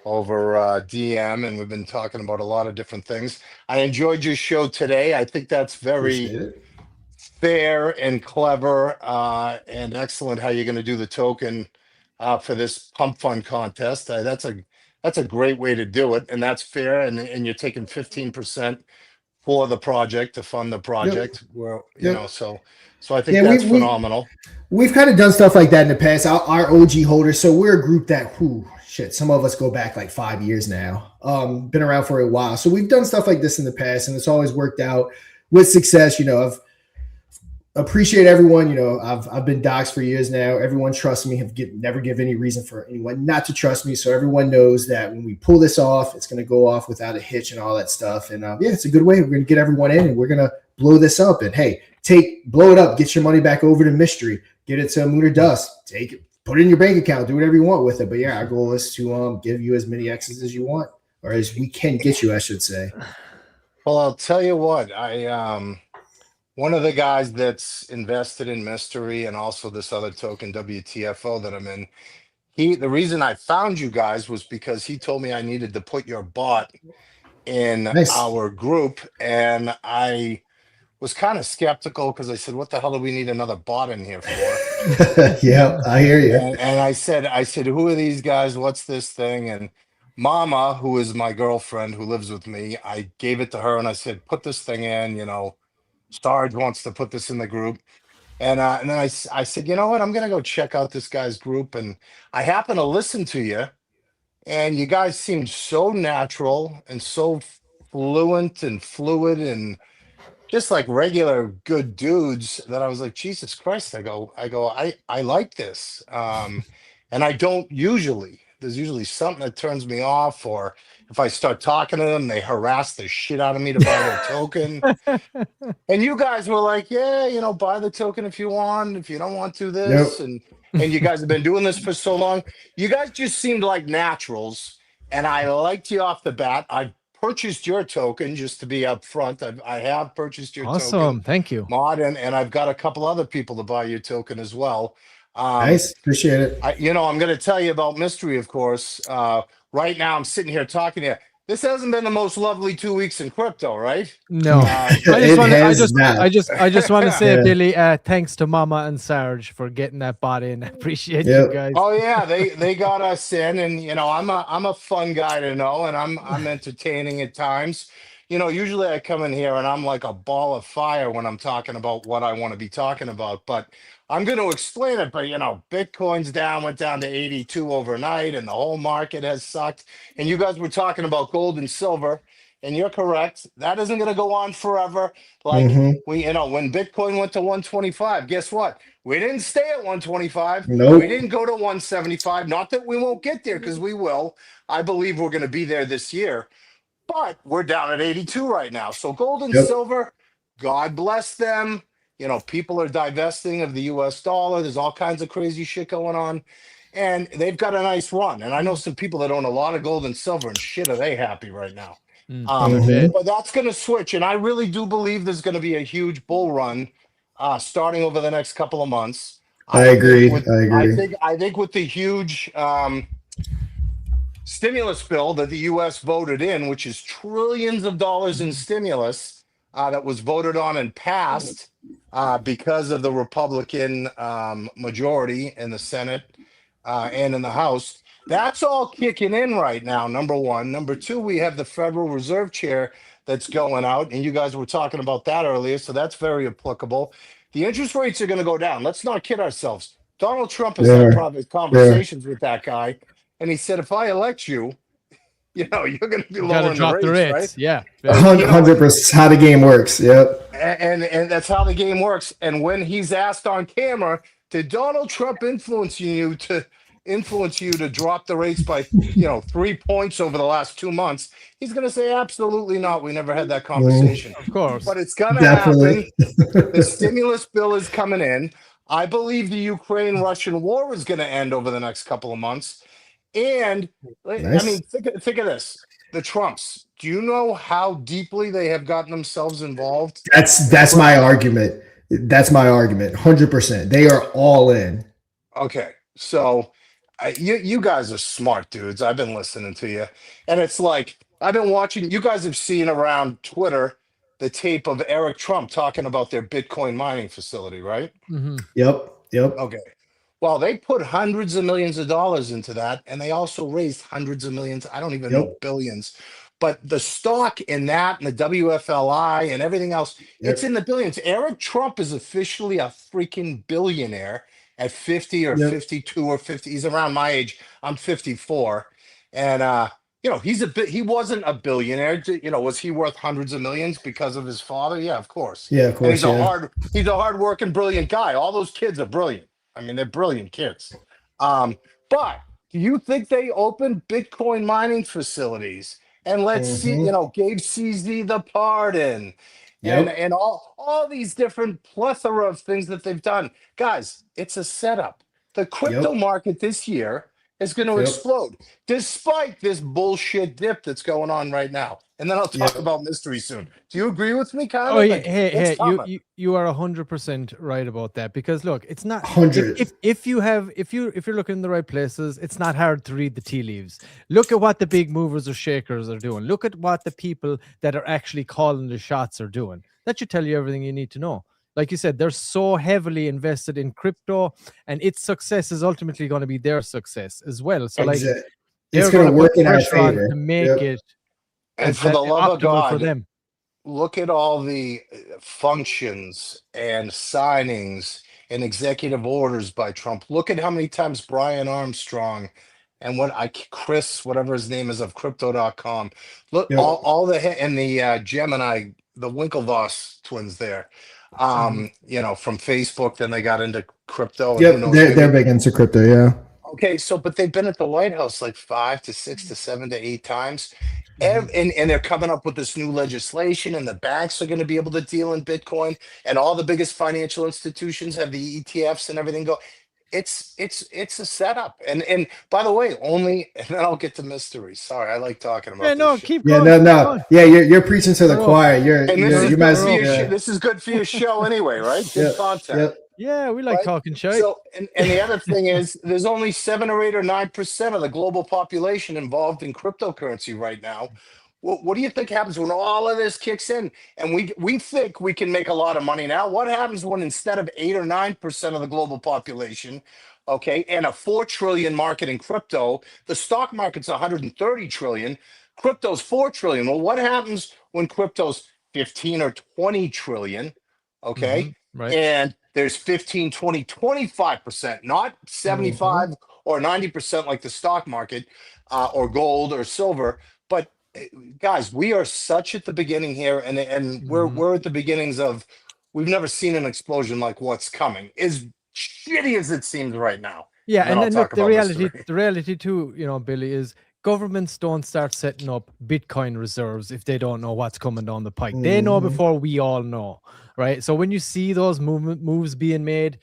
over DM, and we've been talking about a lot of different things. I enjoyed your show today. I think that's very fair and clever and excellent how you're going to do the token for this Pump Fun contest. That's a great way to do it, and that's fair. And you're taking 15% for the project to fund the project. Where so I think that's phenomenal.
We've kind of done stuff like that in the past. Our OG holders. So we're a group that some of us go back like 5 years now. Been around for a while. So we've done stuff like this in the past, and it's always worked out with success. I've appreciate everyone. I've been doxxed for years now. Everyone trusts me. Never give any reason for anyone not to trust me. So everyone knows that when we pull this off, it's going to go off without a hitch and all that stuff. And it's a good way. We're going to get everyone in, and we're going to blow this up. And hey, blow it up. Get your money back over to Mystery. Get it to Moon or Dust. Take it. Put it in your bank account. Do whatever you want with it. But yeah, our goal is to give you as many X's as you want, or as we can get you, I should say.
Well, I'll tell you what. One of the guys that's invested in Mystery and also this other token, WTFO, that I'm in, the reason I found you guys was because he told me I needed to put your bot in our group. And I was kind of skeptical because I said, what the hell do we need another bot in here for?
Yeah, I hear you.
And I said, who are these guys? What's this thing? And Mama, who is my girlfriend who lives with me, I gave it to her and I said, put this thing in, Sarge wants to put this in the group. And then I said, you know what? I'm going to go check out this guy's group. And I happened to listen to you. And you guys seemed so natural and so fluent and fluid and just like regular good dudes that I was like, Jesus Christ. I like this. And I don't usually. There's usually something that turns me off, or if I start talking to them, they harass the shit out of me to buy their token. And you guys were like, yeah, buy the token if you want. If you don't want to, this. Nope. And you guys have been doing this for so long. You guys just seemed like naturals. And I liked you off the bat. I purchased your token just to be upfront. I have purchased your token.
Awesome. Thank you.
Mod, and I've got a couple other people to buy your token as well.
Nice. Appreciate it.
I'm going to tell you about Mystery, of course. Right now, I'm sitting here talking to you. This hasn't been the most lovely 2 weeks in crypto, right?
No. I just want to say, Billy, thanks to Mama and Sarge for getting that bot in. I appreciate you guys.
Oh yeah, they got us in, and I'm a fun guy to know, and I'm entertaining at times. you know, usually I come in here and I'm like a ball of fire when I'm talking about what I want to be talking about, but I'm going to explain it. But, you know, Bitcoin's down, went down to 82 overnight, and the whole market has sucked. And you guys were talking about gold and silver, and you're correct. That isn't going to go on forever. Like,
Mm-hmm.
you know, when Bitcoin went to 125, guess what? We didn't stay at 125. We
Nope.
didn't go to 175. Not that we won't get there, because we will. I believe we're going to be there this year. But we're down at 82 right now. So gold and
Yep.
silver, God bless them. You know, people are divesting of the US dollar. There's all kinds of crazy shit going on. And they've got a nice run. And I know some people that own a lot of gold and silver, and shit, are they happy right now?
Mhm.
But that's going to switch. And I really do believe there's going to be a huge bull run starting over the next couple of months.
I agree. I agree.
I think with the huge stimulus bill that the U.S. voted in, which is trillions of dollars in stimulus that was voted on and passed because of the Republican majority in the Senate and in the House. That's all kicking in right now, number one. Number two, we have the Federal Reserve Chair that's going out, and you guys were talking about that earlier, so that's very applicable. The interest rates are going to go down. Let's not kid ourselves. Donald Trump has had private conversations with that guy, and he said, if I elect you, you know, you're going to be lowering the rates, right?
Yeah.
100%. How the game works. Yep.
And that's how the game works. And when he's asked on camera, did Donald Trump influence you to drop the rates by 3 points over the last 2 months? He's going to say, absolutely not. We never had that conversation.
Of course.
But it's going to happen. The stimulus bill is coming in. I believe the Ukraine-Russian war is going to end over the next couple of months. And
Nice.
I mean, think of this. The Trumps. Do you know how deeply they have gotten themselves involved?
That's my argument. That's my argument. 100%. They are all in.
Okay, so you guys are smart dudes. I've been listening to you, and it's like I've been watching. You guys have seen around Twitter the tape of Eric Trump talking about their Bitcoin mining facility, right?
Mm-hmm.
Yep.
Okay. Well, they put hundreds of millions of dollars into that, and they also raised hundreds of millions. I don't even know, billions. But the stock in that and the WFLI and everything else, it's in the billions. Eric Trump is officially a freaking billionaire at 50 or 52 or 50. He's around my age. I'm 54. And he wasn't a billionaire. Was he worth hundreds of millions because of his father? Yeah, of course.
Yeah, of course.
And he's a hard-working, brilliant guy. All those kids are brilliant. I mean, they're brilliant kids. But do you think they opened Bitcoin mining facilities and gave CZ the pardon and all these different plethora of things that they've done? Guys, it's a setup. The crypto market this year is going to explode despite this bullshit dip that's going on right now. And then I'll talk about mystery soon. Do you agree with me, Connor?
Oh yeah, hey, you are 100% right about that, because look, it's not
100.
if you're looking in the right places, it's not hard to read the tea leaves. Look at what the big movers or shakers are doing. Look at what the people that are actually calling the shots are doing. That should tell you everything you need to know. Like you said, they're so heavily invested in crypto, and its success is ultimately going to be their success as well. So like,
it's going to work in our favor
to make it.
And for the love of God,
for them.
Look at all the functions and signings and executive orders by Trump. Look at how many times Brian Armstrong and Chris, whatever his name is, of crypto.com. Look, all the Gemini, the Winklevoss twins there. From Facebook, then they got into crypto.
They're big into crypto, yeah.
Okay, but they've been at the White House like 5 to 6 to 7 to 8 times. And they're coming up with this new legislation, and the banks are going to be able to deal in Bitcoin, and all the biggest financial institutions have the ETFs and everything go. It's a setup. And by the way, and then I'll get to mysteries. Sorry, I like talking about this shit.
Keep going.
Yeah, you're preaching to the choir.
This is good for your show anyway, right? Good content.
Yeah, we like talking shit.
So, and the other thing is, there's only 7 or 8 or 9% of the global population involved in cryptocurrency right now. What do you think happens when all of this kicks in? And we think we can make a lot of money now. What happens when instead of 8 or 9% of the global population, and a $4 trillion market in crypto, the stock market's 130 trillion. Crypto's 4 trillion. Well, what happens when crypto's 15 or 20 trillion? Okay.
Right.
And there's 15, 20, 25%, not 75 or 90% like the stock market or gold or silver. But guys, we are such at the beginning here, and we're at the beginnings of, we've never seen an explosion like what's coming. As shitty as it seems right now.
Yeah, and
I'll
then look,
talk
the
about
reality,
mystery.
the reality too, you know, Billy, is governments don't start setting up Bitcoin reserves if they don't know what's coming down the pike. They know before we all know, right? So when you see those moves being made,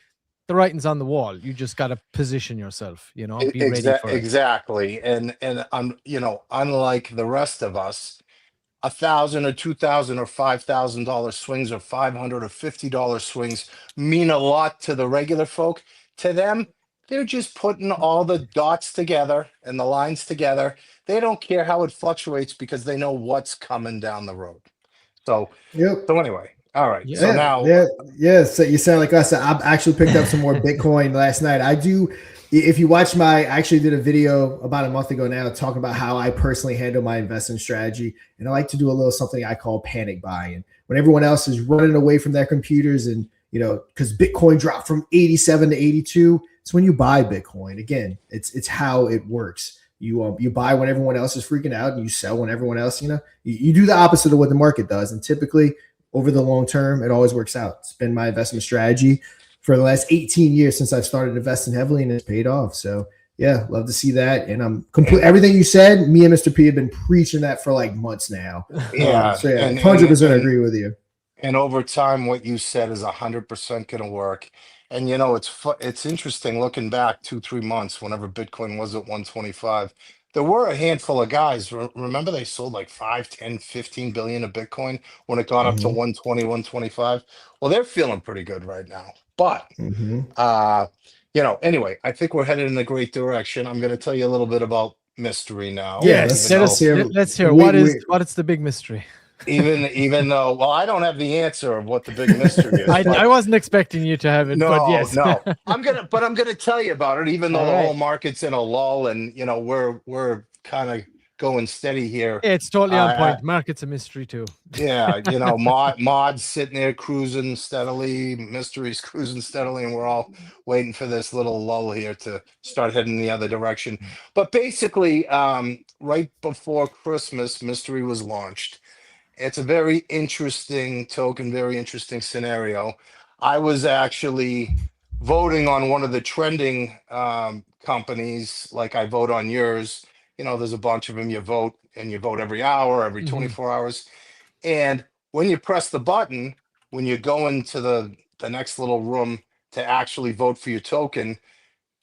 the writing's on the wall. You just got to position yourself, you know, be ready for it.
Exactly. And you know, unlike the rest of us, $1,000 or $2,000 or $5,000 swings or $500 or $50 swings mean a lot to the regular folk. To them, they're just putting all the dots together and the lines together. They don't care how it fluctuates because they know what's coming down the road. So, so anyway, all right. So now,
so you sound like us. I actually picked up some more Bitcoin last night. I do. If you watch I actually did a video about a month ago now talking about how I personally handle my investment strategy. And I like to do a little something I call panic buying. When everyone else is running away from their computers and, you know, because Bitcoin dropped from 87 to 82. It's when you buy Bitcoin. Again, it's how it works. You buy when everyone else is freaking out and you sell when everyone else, you know, you do the opposite of what the market does. And typically over the long term, it always works out. It's been my investment strategy for the last 18 years since I've started investing heavily, and it's paid off. So yeah, love to see that. And I'm complete. Everything you said, me and Mr. P have been preaching that for like months now.
Yeah,
so yeah, 100% agree with you.
And over time, what you said is 100% going to work. And you know, it's interesting looking back 2-3 months, whenever Bitcoin was at 125, there were a handful of guys. Remember, they sold like 5, 10, 15 billion of Bitcoin when it got up to 120, 125. Well, they're feeling pretty good right now. But you know, anyway, I think we're headed in a great direction. I'm going to tell you a little bit about mystery now.
Yeah, let's hear what is the big mystery.
Even though, well, I don't have the answer of what the big mystery is.
I wasn't expecting you to have it.
No,
but yes.
no, I'm gonna tell you about it. Even though the whole market's in a lull, and you know we're kind of going steady here.
Yeah, it's totally on point. Market's a mystery too.
Yeah, you know, Mod's sitting there cruising steadily, mystery's cruising steadily, and we're all waiting for this little lull here to start heading the other direction. But basically, right before Christmas, mystery was launched. It's a very interesting token, very interesting scenario. I was actually voting on one of the trending companies, like I vote on yours. You know, there's a bunch of them. You vote, and you vote every hour, every 24 hours. And when you press the button, when you go into the next little room to actually vote for your token,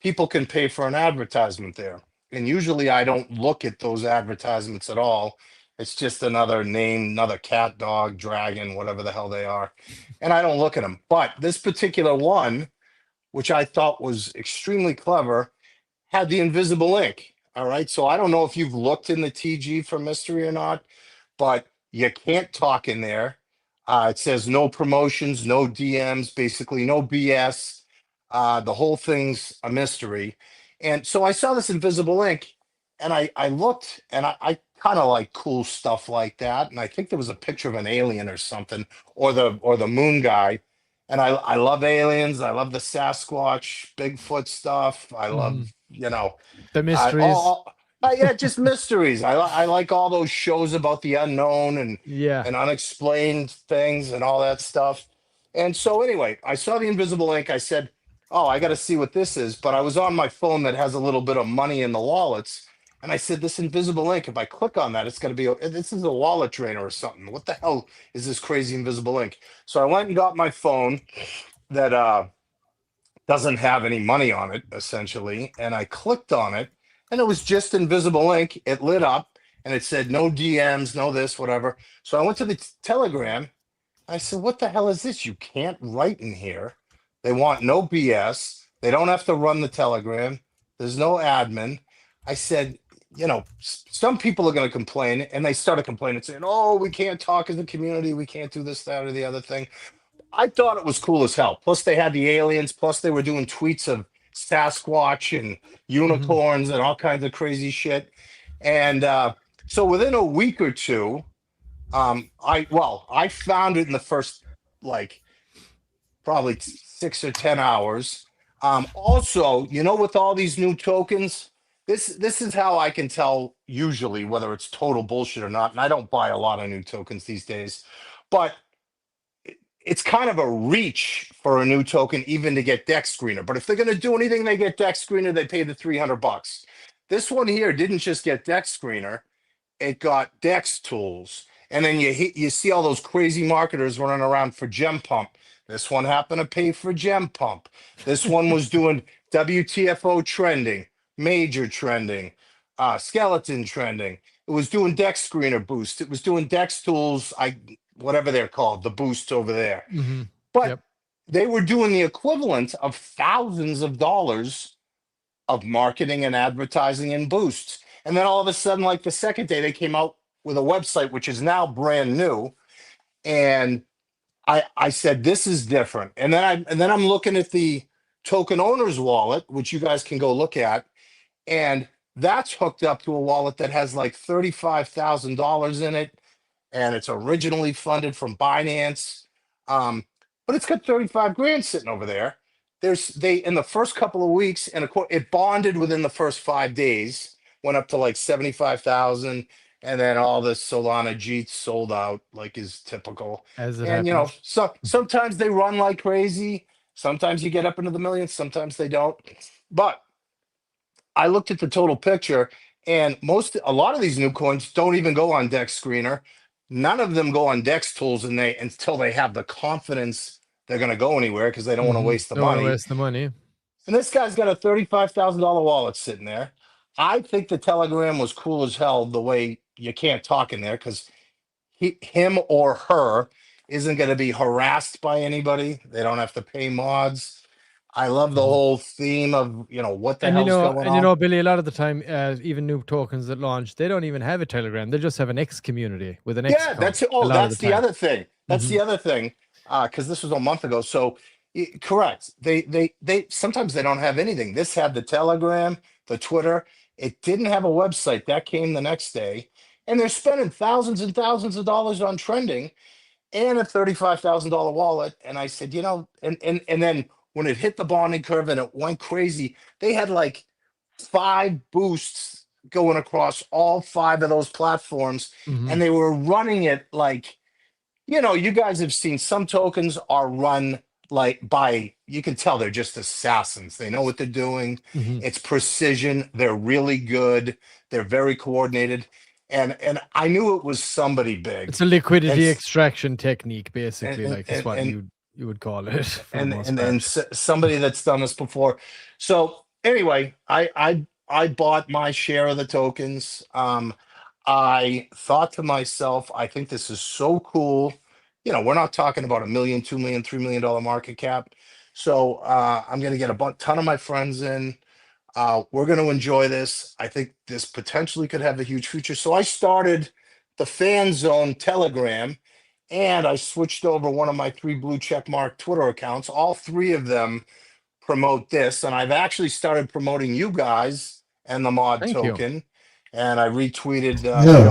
people can pay for an advertisement there. And usually I don't look at those advertisements at all. It's just another name, another cat, dog, dragon, whatever the hell they are. And I don't look at them. But this particular one, which I thought was extremely clever, had the invisible ink. All right. So I don't know if you've looked in the TG for mystery or not, but you can't talk in there. It says no promotions, no DMs, basically no BS. The whole thing's a mystery. And so I saw this invisible ink, and I looked, and I kind of like cool stuff like that. And I think there was a picture of an alien or something, or the moon guy. And I love aliens. I love the Sasquatch, Bigfoot stuff. I love, you know,
the mysteries.
Yeah, just mysteries. I like all those shows about the unknown and unexplained things and all that stuff. And so anyway, I saw the invisible ink. I said, oh, I got to see what this is. But I was on my phone that has a little bit of money in the wallets. And I said, this invisible ink, if I click on that, it's going to be, this is a wallet drainer or something. What the hell is this crazy invisible ink? So I went and got my phone that doesn't have any money on it, essentially. And I clicked on it, and it was just invisible ink. It lit up, and it said, no DMs, no this, whatever. So I went to the Telegram. I said, what the hell is this? You can't write in here. They want no BS. They don't have to run the Telegram. There's no admin. I said, you know, some people are going to complain, and they started complaining, saying, oh, we can't talk as a community. We can't do this, that, or the other thing. I thought it was cool as hell. Plus, they had the aliens. Plus, they were doing tweets of Sasquatch and unicorns and all kinds of crazy shit. And So within a week or two, I found it in the first like probably 6 or 10 hours. Also, with all these new tokens, this is how I can tell usually whether it's total bullshit or not. And I don't buy a lot of new tokens these days, but it's kind of a reach for a new token even to get deck screener. But if they're going to do anything, they get deck screener. They pay the $300. This one here didn't just get deck screener; it got Dex tools. And then you see all those crazy marketers running around for Gem Pump. This one happened to pay for Gem Pump. This one was doing WTFO trending, major trending, skeleton trending. It was doing Dex screener boost. It was doing Dex tools, whatever they're called, the boost over there.
Mm-hmm.
But
Yep.
they were doing the equivalent of thousands of dollars of marketing and advertising and boosts. And then all of a sudden, like the second day, they came out with a website which is now brand new. And I said, this is different. And then I'm looking at the token owner's wallet, which you guys can go look at. And that's hooked up to a wallet that has like $35,000 in it. And it's originally funded from Binance. But it's got 35 grand sitting over there. They in the first couple of weeks, and it bonded within the first 5 days, went up to like 75,000, and then all the Solana Jeets sold out, like is typical.
As it
And
happens.
sometimes they run like crazy. Sometimes you get up into the millions. Sometimes they don't. But I looked at the total picture, and a lot of these new coins don't even go on Dex Screener. None of them go on Dex Tools, until they have the confidence they're going to go anywhere because they don't want to waste the
Don't wanna
money.
waste the money.
And this guy's got a $35,000 wallet sitting there. I think the Telegram was cool as hell, the way you can't talk in there because him or her isn't going to be harassed by anybody. They don't have to pay mods. I love the whole theme of, what the hell's going on.
Billy, a lot of the time, even new tokens that launch, they don't even have a Telegram. They just have an X community with an X.
Yeah,
account
that's the
time.
other thing. That's the other thing. Because this was a month ago. So correct. They sometimes they don't have anything. This had the Telegram, the Twitter. It didn't have a website. That came the next day. And they're spending thousands and thousands of dollars on trending and a $35,000 wallet. And I said, and then when it hit the bonding curve and it went crazy, they had like 5 boosts going across all 5 of those platforms. And they were running it like, you guys have seen some tokens are run like you can tell they're just assassins. They know what they're doing. It's precision. They're really good. They're very coordinated. And I knew it was somebody big.
It's a liquidity extraction technique, basically, that's what you would call it.
And somebody that's done this before. So anyway, I bought my share of the tokens. I thought to myself, I think this is so cool. We're not talking about $1 million, $2 million, $3 million market cap. So I'm going to get a ton of my friends in. We're going to enjoy this. I think this potentially could have a huge future. So I started the Fan Zone Telegram, and I switched over one of my 3 blue check mark Twitter accounts. All 3 of them promote this, and I've actually started promoting you guys and the mod
Thank
token.
you.
And I retweeted.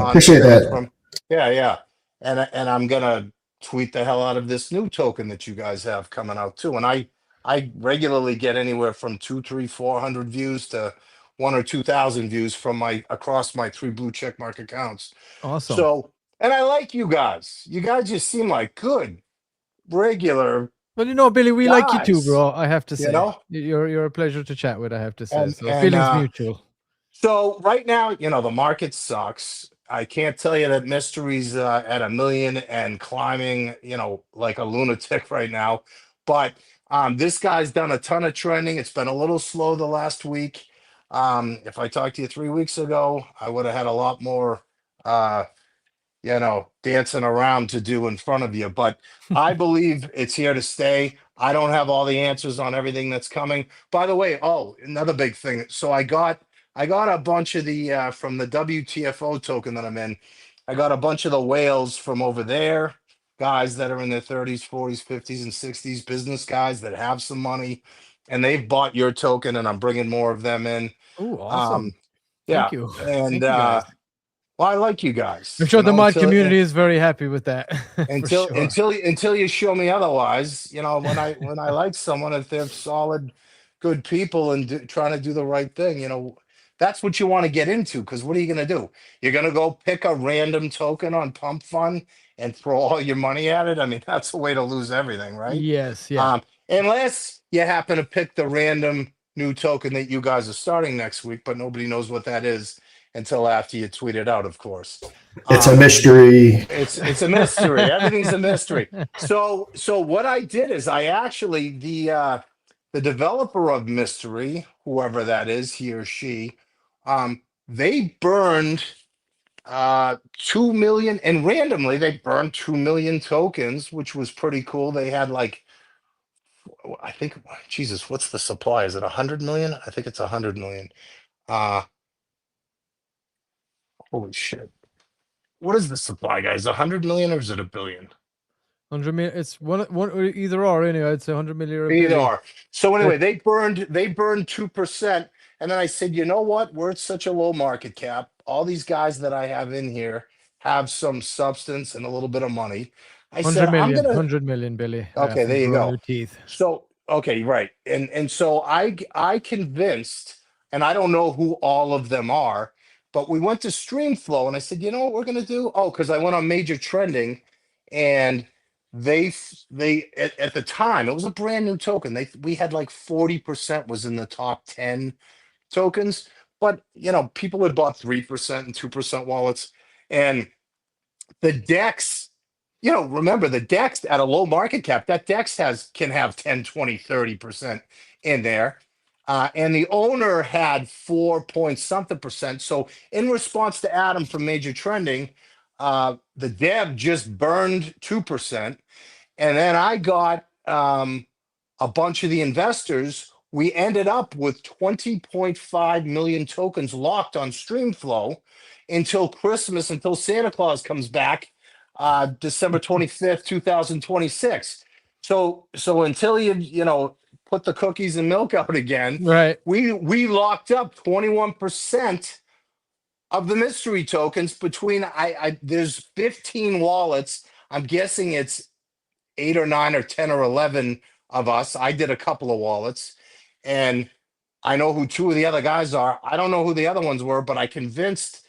Appreciate that.
Yeah. And I'm gonna tweet the hell out of this new token that you guys have coming out too. And I regularly get anywhere from 200, 300, 400 views to 1,000 or 2,000 views from across my 3 blue check mark accounts.
Awesome.
So, and I like you guys. You guys just seem like good, regular.
Well, Billy, we like you too,
guys,
bro. I have to say,
you know?
you're a pleasure to chat with. I have to say,
And-
so
and,
feelings mutual.
So right now, the market sucks. I can't tell you that Mystery's at $1 million and climbing, like a lunatic right now. But this guy's done a ton of trending. It's been a little slow the last week. If I talked to you 3 weeks ago, I would have had a lot more, dancing around to do in front of you. But I believe it's here to stay. I don't have all the answers on everything that's coming. By the way, another big thing. So I got a bunch of the from the WTFO token that I'm in. I got a bunch of the whales from over there, guys that are in their 30s, 40s, 50s, and 60s, business guys that have some money, and they've bought your token, and I'm bringing more of them in.
Oh, awesome.
Yeah,
Thank you.
and
Thank you, guys.
Well, I like you guys.
I'm sure
You
the
know,
mod community is very happy with that.
until
for sure.
until you show me otherwise. You know, when I like someone, if they're solid, good people and trying to do the right thing, you know, that's what you want to get into. Because what are you going to do? You're going to go pick a random token on Pump Fun and throw all your money at it. I mean, that's a way to lose everything, right?
Yes, yeah.
Unless you happen to pick the random new token that you guys are starting next week, but nobody knows what that is until after you tweet it out, of course.
It's a mystery.
It's a mystery. Everything's a mystery. So what I did is I actually the developer of Mystery, whoever that is, he or she, they burned 2 million, and randomly they burned 2 million tokens, which was pretty cool. They had like, I think, Jesus, what's the supply? Is it 100 million? I think it's 100 million. Holy shit. What is the supply, guys? 100 million or is it a billion?
100 million. It's one either or anyway. I'd say 100 million or a
Either
billion.
or. So anyway, they burned 2%. And then I said, you know what? We're at such a low market cap. All these guys that I have in here have some substance and a little bit of money. I
100
said,
million,
I'm gonna
100 million, Billy.
okay, there you
growing
go.
your teeth.
So okay, right. And so I convinced, and I don't know who all of them are, but we went to Streamflow and I said, you know what we're gonna do? Oh, because I went on Major Trending, and they at the time it was a brand new token. We had like 40% was in the top 10 tokens, but you know, people had bought 3% and 2% wallets, and the DEX, you know, remember the DEX at a low market cap, that DEX can have 10, 20, 30% in there. And the owner had 4 point something percent. So in response to Adam from Major Trending, the dev just burned 2%. And then I got a bunch of the investors. We ended up with 20.5 million tokens locked on Streamflow until Christmas, until Santa Claus comes back, December 25th, 2026. So until you know, put the cookies and milk out again,
Right.
we locked up 21% of the mystery tokens between there's 15 wallets. I'm guessing it's 8 or 9 or 10 or 11 of us. I did a couple of wallets, and I know who 2 of the other guys are. I don't know who the other ones were, but I convinced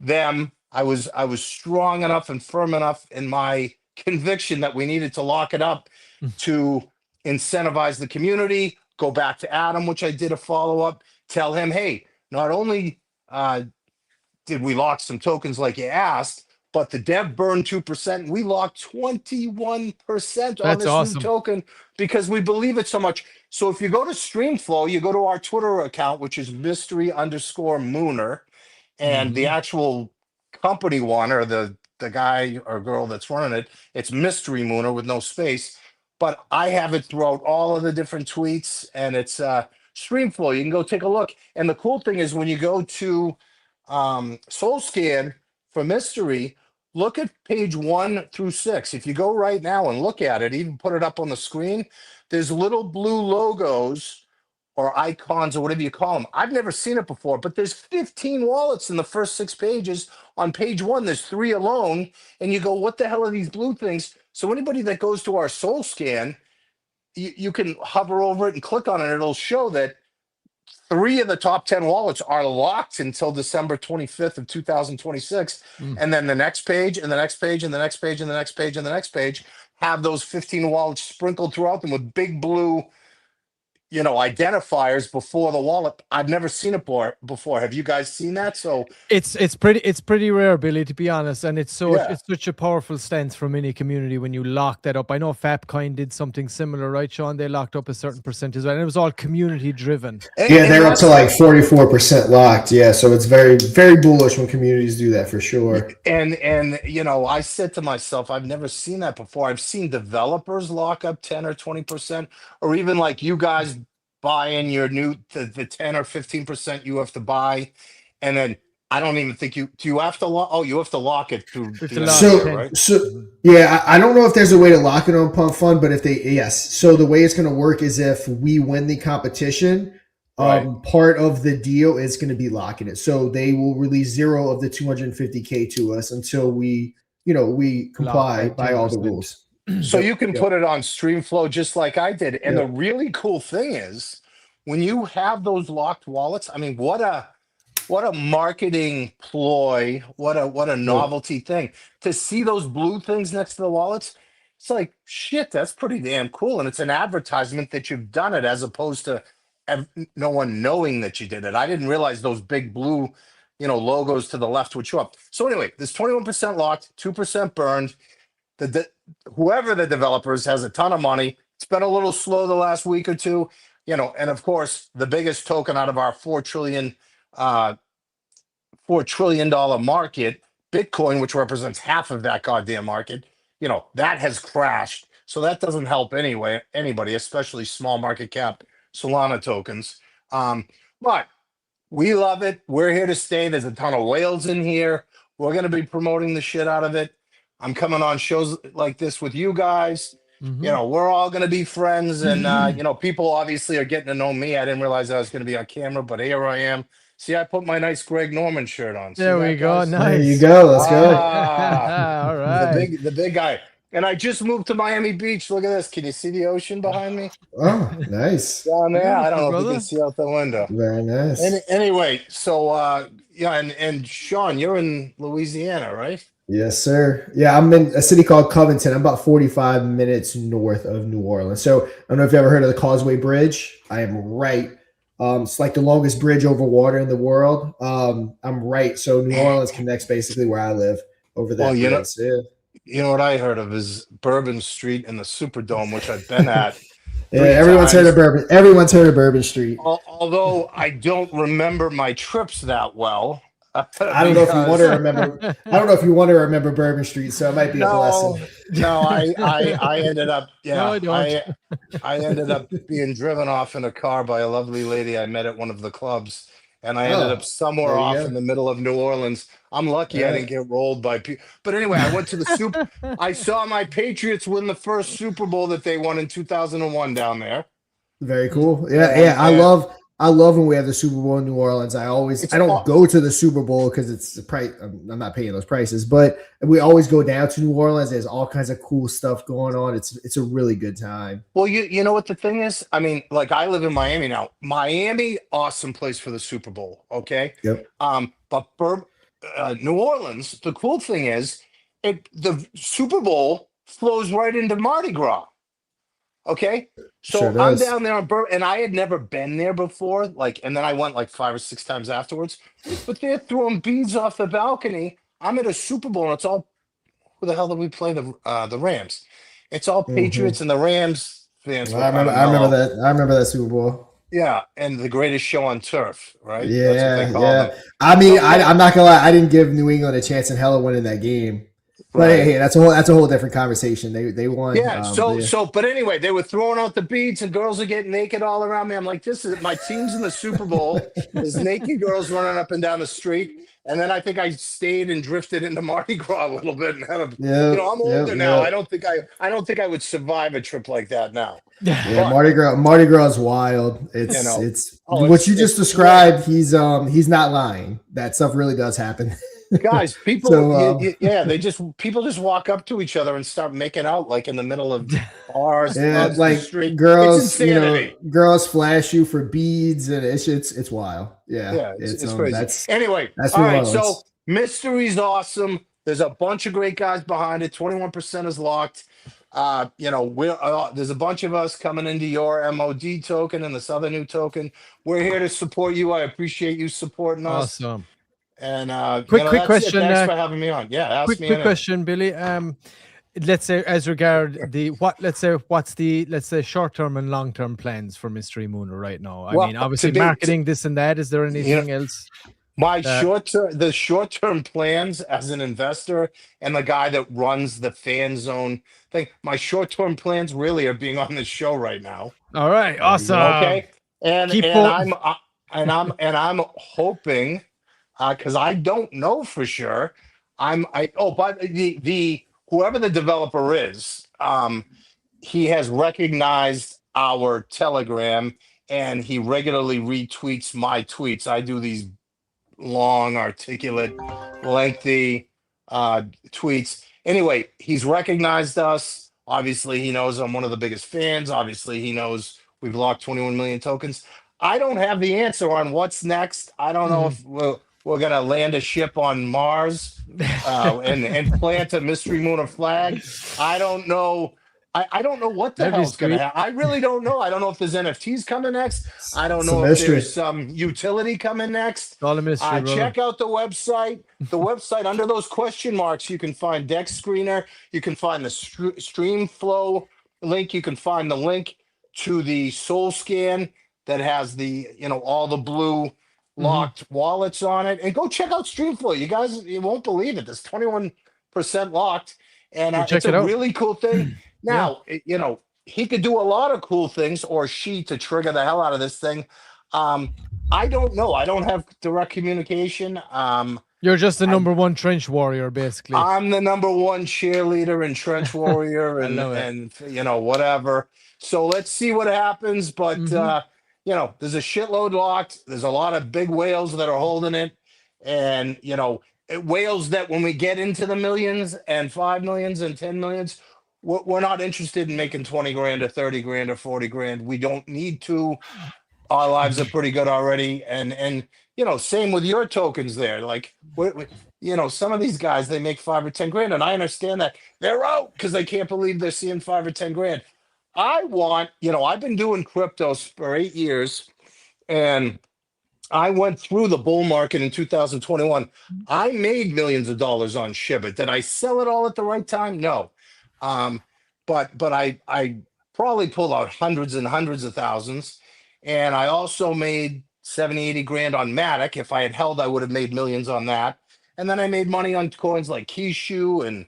them. I was strong enough and firm enough in my conviction that we needed to lock it up to incentivize the community. Go back to Adam, which I did a follow-up, tell him, hey, not only did we lock some tokens like you asked, but the dev burned 2%. We locked 21% on this
awesome.
new token because we believe it so much. So if you go to Streamflow, you go to our Twitter account, which is mystery_mooner, and the actual company one, or the guy or girl that's running it, it's Mystery Mooner with no space. But I have it throughout all of the different tweets, and it's Streamflow. You can go take a look. And the cool thing is when you go to SoulScan for Mystery, look at page 1 through 6. If you go right now and look at it, even put it up on the screen, there's little blue logos or icons or whatever you call them. I've never seen it before, but there's 15 wallets in the first 6 pages. On page 1, there's 3 alone. And you go, what the hell are these blue things? So anybody that goes to our SoulScan, you can hover over it and click on it. It'll show that 3 of the top 10 wallets are locked until December 25th of 2026. And then the next page and the next page and the next page and the next page and the next page have those 15 wallets sprinkled throughout them with big blue, you know, identifiers before the wallet. I've never seen it before. Have you guys seen that? So
it's pretty rare, Billy, to be honest, and it's such a powerful stance from any community when you lock that up. I know Fapcoin did something similar, right, Sean? They locked up a certain percentage, and it was all community driven.
Yeah, they're up to like 44% locked. Yeah, so it's very, very bullish when communities do that for sure.
And you know, I said to myself, I've never seen that before. I've seen developers lock up 10 or 20%, or even like you guys buying your new the 10 or 15% you have to buy, and then I don't even think do you have to lock? Oh, you have to lock it through right?
So yeah, I don't know if there's a way to lock it on Pump Fund, but if they so the way it's going to work is if we win the competition,
Right.
Part of the deal is going to be locking it. So they will release 0 of the 250K to us until we
Lock
comply
that
by all the
10%.
rules.
So
Yep,
you can
yep,
put it on StreamFlow just like I did. And the
yep.
really cool thing is when you have those locked wallets, I mean, what a marketing ploy, what a
Yep.
novelty thing. To see those blue things next to the wallets, it's like shit, that's pretty damn cool. And it's an advertisement that you've done it as opposed to no one knowing that you did it. I didn't realize those big blue, logos to the left would show up. So anyway, this 21% locked, 2% burned. Whoever the developers has a ton of money. It's been a little slow the last week or two, and of course the biggest token out of our $4 trillion market, Bitcoin, which represents half of that goddamn market, that has crashed. So that doesn't help anybody, especially small market cap Solana tokens. But we love it. We're here to stay. There's a ton of whales in here. We're going to be promoting the shit out of it. I'm coming on shows like this with you guys. We're all going to be friends. And, people obviously are getting to know me. I didn't realize I was going to be on camera, but here I am. See, I put my nice Greg Norman shirt on. See
There
that,
we go.
guys?
Nice.
There you go. Let's go.
All right.
The big guy. And I just moved to Miami Beach. Look at this. Can you see the ocean behind me?
Oh, nice.
Down there. I don't know if
brother.
you can see out the window.
Very nice.
Anyway, so and Sean, you're in Louisiana, right?
Yes, sir. Yeah, I'm in a city called Covington. I'm about 45 minutes north of New Orleans. So I don't know if you ever heard of the Causeway Bridge. I am right. It's like the longest bridge over water in the world. I'm right. So New Orleans connects basically where I live over that bridge. Yeah.
You know what I heard of is Bourbon Street and the Superdome, which I've been at.
Yeah, everyone's heard of Bourbon. Everyone's heard of Bourbon Street.
Although I don't remember my trips that well.
I don't know if you want to remember. I don't know if you want to remember Bourbon Street, so it might be a blessing.
No, I ended up. Yeah,
No, I don't.
I ended up being driven off in a car by a lovely lady I met at one of the clubs, and I ended up somewhere off in the middle of New Orleans. I'm lucky I didn't get rolled by people. But anyway, I went to the Super. I saw my Patriots win the first Super Bowl that they won in 2001 down there.
Very cool. Yeah. I love when we have the Super Bowl in New Orleans. I don't go to the Super Bowl because it's the price. I'm not paying those prices, but we always go down to New Orleans. There's all kinds of cool stuff going on. It's a really good time.
Well, you know what the thing is? I mean, like I live in Miami now. Miami, awesome place for the Super Bowl. Okay.
Yep.
But New Orleans, the cool thing is, the Super Bowl flows right into Mardi Gras. Okay, so
Sure
I'm
does.
down there on and I had never been there before. And then I went like 5 or 6 times afterwards. But they're throwing beads off the balcony. I'm at a Super Bowl, and it's all who the hell did we play the Rams? It's all Patriots and the Rams fans.
I remember that Super Bowl.
Yeah, and the greatest show on turf, right?
Yeah,
That's what they call them.
I mean, I'm not gonna lie. I didn't give New England a chance in hell of winning that game. But hey, that's a whole different conversation. They won.
Yeah. But anyway, they were throwing out the beads, and girls are getting naked all around me. I'm like, this is my team's in the Super Bowl. There's naked girls running up and down the street, and then I think I stayed and drifted into Mardi Gras a little bit. And I'm older now. I don't think I would survive a trip like that now.
Yeah, Mardi Gras is wild. It's what you just described. He's not lying. That stuff really does happen.
Guys, people, people just walk up to each other and start making out like in the middle of bars.
Like
street.
girls, girls flash you for beads, and it's wild. Yeah,
it's crazy. Anyway,
that's
all right. So Mystery's awesome. There's a bunch of great guys behind it. 21% is locked. There's a bunch of us coming into your MOD token and this other new token. We're here to support you. I appreciate you supporting us.
Awesome.
And
quick question.
Thanks for having me on. Yeah,
quick question, Billy. Let's say as regard what's the short-term and long-term plans for Mystery Mooner right now? I mean, obviously marketing this and that. Is there anything else?
The short-term plans as an investor and the guy that runs the fan zone thing, my short-term plans really are being on this show right now.
All right, awesome.
Okay. I'm hoping, because I don't know for sure. But the whoever the developer is, he has recognized our Telegram and he regularly retweets my tweets. I do these long, articulate, lengthy tweets. Anyway, he's recognized us. Obviously, he knows I'm one of the biggest fans. Obviously, he knows we've locked 21 million tokens. I don't have the answer on what's next. I don't know if we're gonna land a ship on Mars and plant a mystery lunar flag. I don't know. I don't know what the hell's going to happen. I really don't know. I don't know if there's NFTs coming next. I don't know if there's some utility coming next.
All a mystery,
check out the website. The website, under those question marks, you can find Dex Screener. You can find the stream flow link. You can find the link to the Soul Scan that has the, all the blue locked wallets on it. And go check out Streamflow. You guys, you won't believe it. There's 21% locked. And it's a really cool thing. Now, he could do a lot of cool things, or she, to trigger the hell out of this thing. I don't know. I don't have direct communication.
You're just the number one trench warrior, basically.
I'm the number one cheerleader and trench warrior and whatever. So let's see what happens. But, there's a shitload locked. There's a lot of big whales that are holding it. And, whales that when we get into the millions and 5 millions and 10 millions, we're not interested in making 20 grand or 30 grand or 40 grand. We don't need to. Our lives are pretty good already. And same with your tokens there. Like, some of these guys, they make 5 or 10 grand. And I understand that they're out because they can't believe they're seeing 5 or 10 grand. I want, I've been doing cryptos for 8 years, and I went through the bull market in 2021. I made millions of dollars on Shiba. Did I sell it all at the right time? No. But I probably pulled out hundreds and hundreds of thousands. And I also made 70, 80 grand on Matic. If I had held, I would have made millions on that. And then I made money on coins like Kishu and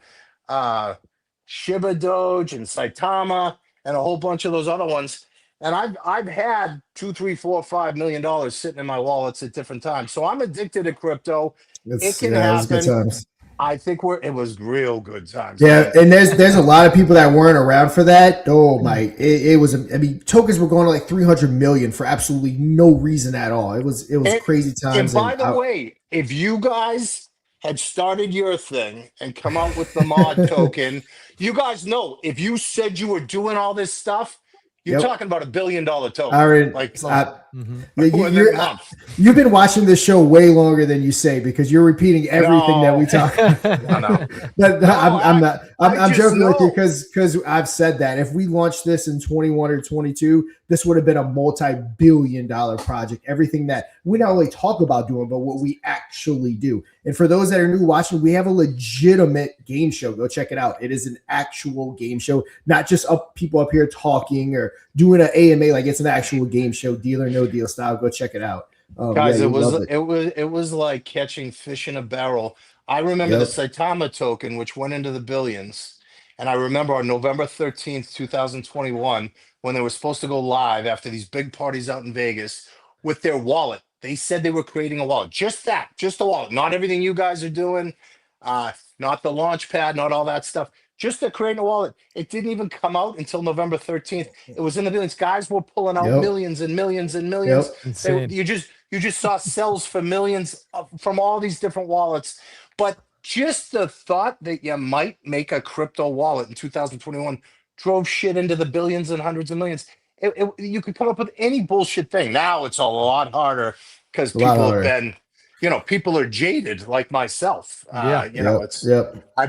Shiba Doge and Saitama and a whole bunch of those other ones. And I've had $2, $3, $4, $5 million sitting in my wallets at different times. So I'm addicted to crypto. It can happen. Good times. I think it was real good times.
Yeah, and there's a lot of people that weren't around for that. Oh my, it was. I mean, tokens were going to like 300 million for absolutely no reason at all. It was crazy times.
And by the way, if you guys had started your thing and come out with the mod token, you guys know if you said you were doing all this stuff, you're talking about $1 billion token.
You've been watching this show way longer than you say, because you're repeating everything that we talk. I'm joking with you because I've said that if we launched this in 21 or 22, this would have been a multi-billion-dollar project. Everything that we not only talk about doing, but what we actually do. And for those that are new watching, we have a legitimate game show. Go check it out. It is an actual game show, not just people up here talking or doing an AMA. Like, it's an actual game show, deal or no deal style. Go check it out.
Guys, it was like catching fish in a barrel. I remember the Saitama token, which went into the billions. And I remember on November 13th, 2021, when they were supposed to go live after these big parties out in Vegas with their wallet. They said they were creating a wallet. Just a wallet. Not everything you guys are doing. Not the launch pad, not all that stuff. Just to create a wallet. It didn't even come out until November 13th. It was in the billions. Guys were pulling out millions and millions and millions. You just saw sells for millions from all these different wallets. But just the thought that you might make a crypto wallet in 2021 drove shit into the billions and hundreds of millions. You could come up with any bullshit thing. Now it's a lot harder because people have been, people are jaded like myself. I've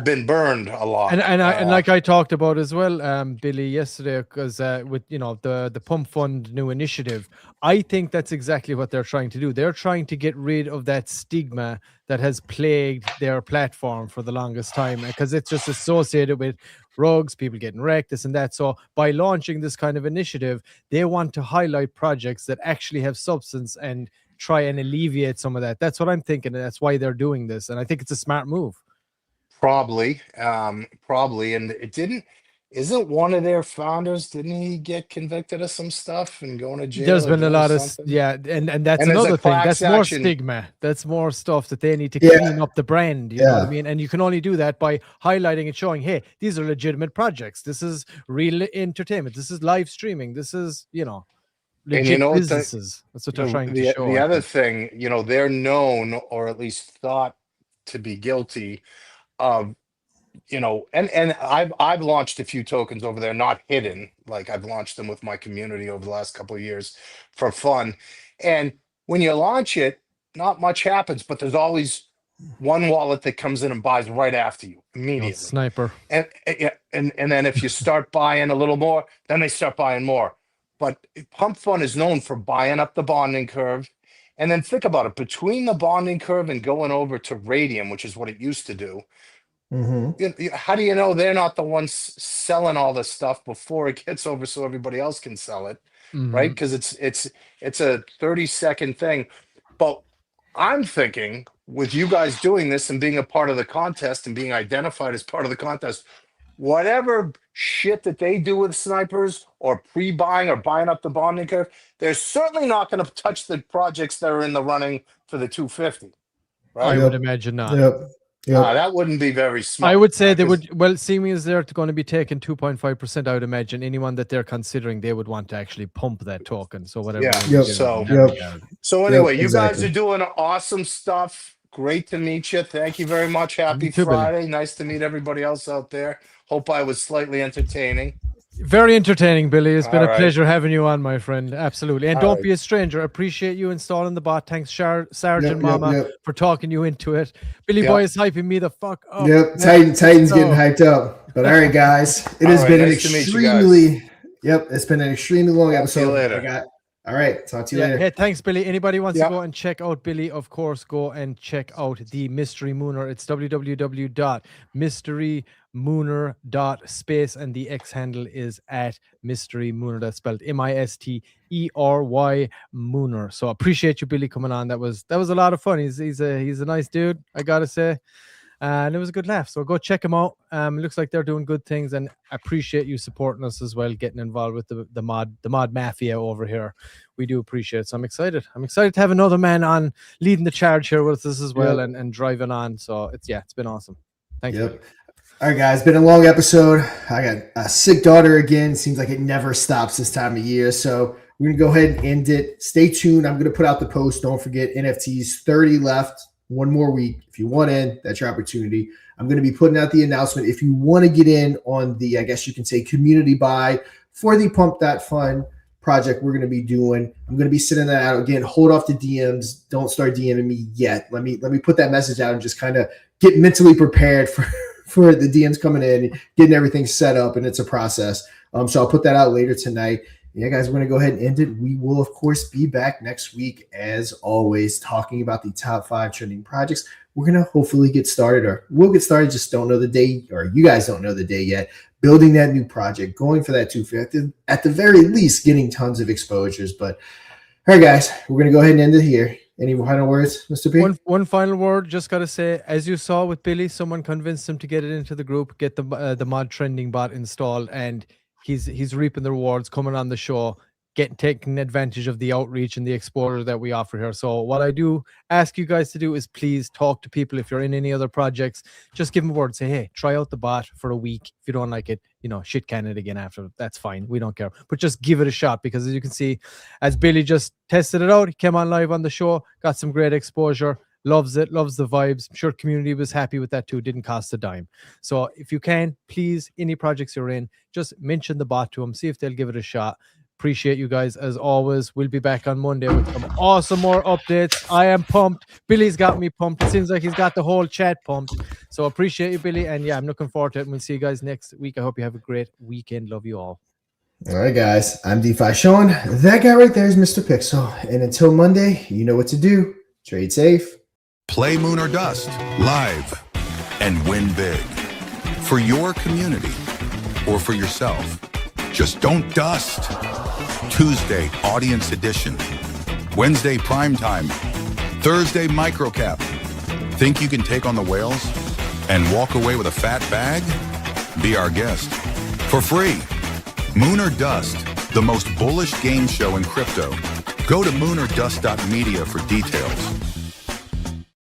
been burned a lot.
And like I talked about as well, Billy, yesterday, because with the Pump Fund new initiative, I think that's exactly what they're trying to do. They're trying to get rid of that stigma that has plagued their platform for the longest time, because it's just associated with rugs, people getting wrecked, this and that. So by launching this kind of initiative, they want to highlight projects that actually have substance and try and alleviate some of that. That's what I'm thinking, and that's why they're doing this. And I think it's a smart move.
Probably. And isn't one of their founders, didn't he get convicted of some stuff and going to jail?
There's been a lot of, and that's another thing. That's more stigma. That's more stuff that they need to clean up the brand. You know what I mean? And you can only do that by highlighting and showing, hey, these are legitimate projects. This is real entertainment. This is live streaming. This is,
And you
legit
know what
businesses. That's what they're trying to show.
the
I
other
think.
thing, they're known or at least thought to be guilty of, and I've launched a few tokens over there, not hidden. Like I've launched them with my community over the last couple of years for fun. And when you launch it, not much happens, but there's always one wallet that comes in and buys right after you immediately.
Sniper.
And then if you start buying a little more, then they start buying more. But Pump Fund is known for buying up the bonding curve. And then think about it, between the bonding curve and going over to Radium, which is what it used to do, how do you know they're not the ones selling all this stuff before it gets over so everybody else can sell it, right? Because it's a 30-second thing. But I'm thinking with you guys doing this and being a part of the contest and being identified as part of the contest, whatever shit that they do with snipers or pre-buying or buying up the bonding curve, they're certainly not going to touch the projects that are in the running for the 250. Right?
I would imagine not.
That wouldn't be very smart.
I would say they would. Well, seeing as they're going to be taking 2.5%, I would imagine anyone that they're considering, they would want to actually pump that token. So whatever.
So anyway, you guys are doing awesome stuff. Great to meet you. Thank you very much. Happy Friday. Billy. Nice to meet everybody else out there. Hope I was slightly entertaining.
Very entertaining, Billy. It's been a pleasure having you on, my friend. Absolutely. And don't be a stranger. Appreciate you installing the bot. Thanks, Sergeant Mama, for talking you into it. Billy Boy is hyping me the fuck up.
Titan's getting hyped up. But all right, guys. It has been it's been an extremely long episode.
See you later.
All right. Talk to you later.
Hey, thanks, Billy. Anybody wants to go and check out Billy, of course, go and check out the Mystery Mooner. It's www.mysterymooner.space, and the X handle is @mysterymooner. That's spelled Mystery Mooner. So appreciate you, Billy, coming on. That was a lot of fun. He's a nice dude, I gotta say. And it was a good laugh. So go check them out. It looks like they're doing good things, and I appreciate you supporting us as well, getting involved with the mod mafia over here. We do appreciate it. So I'm excited. I'm excited to have another man on leading the charge here with us as well, and driving on. So it's been awesome. Thank you.
All right, guys, been a long episode. I got a sick daughter again. Seems like it never stops this time of year. So we're going to go ahead and end it. Stay tuned. I'm going to put out the post. Don't forget, NFTs 30 left. One more week. If you want in, that's your opportunity. I'm going to be putting out the announcement. If you want to get in on the, I guess you can say, community buy for the Pump.Fund project we're going to be doing, I'm going to be sending that out. Again, hold off the DMs. Don't start DMing me yet. Let me put that message out and just kind of get mentally prepared for the DMs coming in, getting everything set up, and it's a process. So I'll put that out later tonight. Yeah, guys, we're going to go ahead and end it. We will, of course, be back next week, as always, talking about the top 5 trending projects. We're going to hopefully get started, or we'll get started, just don't know the day, or you guys don't know the day yet, building that new project, going for that 250, at the very least, getting tons of exposures. But, all right, guys, we're going to go ahead and end it here. Any final words, Mr. P?
One final word. Just got to say, as you saw with Billy, someone convinced him to get it into the group, get the mod trending bot installed, and he's reaping the rewards, coming on the show, taking advantage of the outreach and the exposure that we offer here. So what I do ask you guys to do is please talk to people. If you're in any other projects, just give them a word. Say, hey, try out the bot for a week. If you don't like it, shit can it again after. That's fine. We don't care. But just give it a shot, because as you can see, as Billy just tested it out, he came on live on the show, got some great exposure. Loves it, loves the vibes. I'm sure community was happy with that too. Didn't cost a dime. So if you can, please, any projects you're in, just mention the bot to them. See if they'll give it a shot. Appreciate you guys as always. We'll be back on Monday with some awesome more updates. I am pumped. Billy's got me pumped. It seems like he's got the whole chat pumped. So appreciate you, Billy. And yeah, I'm looking forward to it. And we'll see you guys next week. I hope you have a great weekend. Love you all.
All right, guys. I'm DeFi Sean. That guy right there is Mr. Pixel. And until Monday, you know what to do. Trade safe.
Play Moon or Dust live and win big for your community or for yourself. Just don't dust. Tuesday, audience edition. Wednesday, primetime. Thursday, microcap. Think you can take on the whales and walk away with a fat bag? Be our guest for free. Moon or Dust, the most bullish game show in crypto. Go to moonordust.media for details.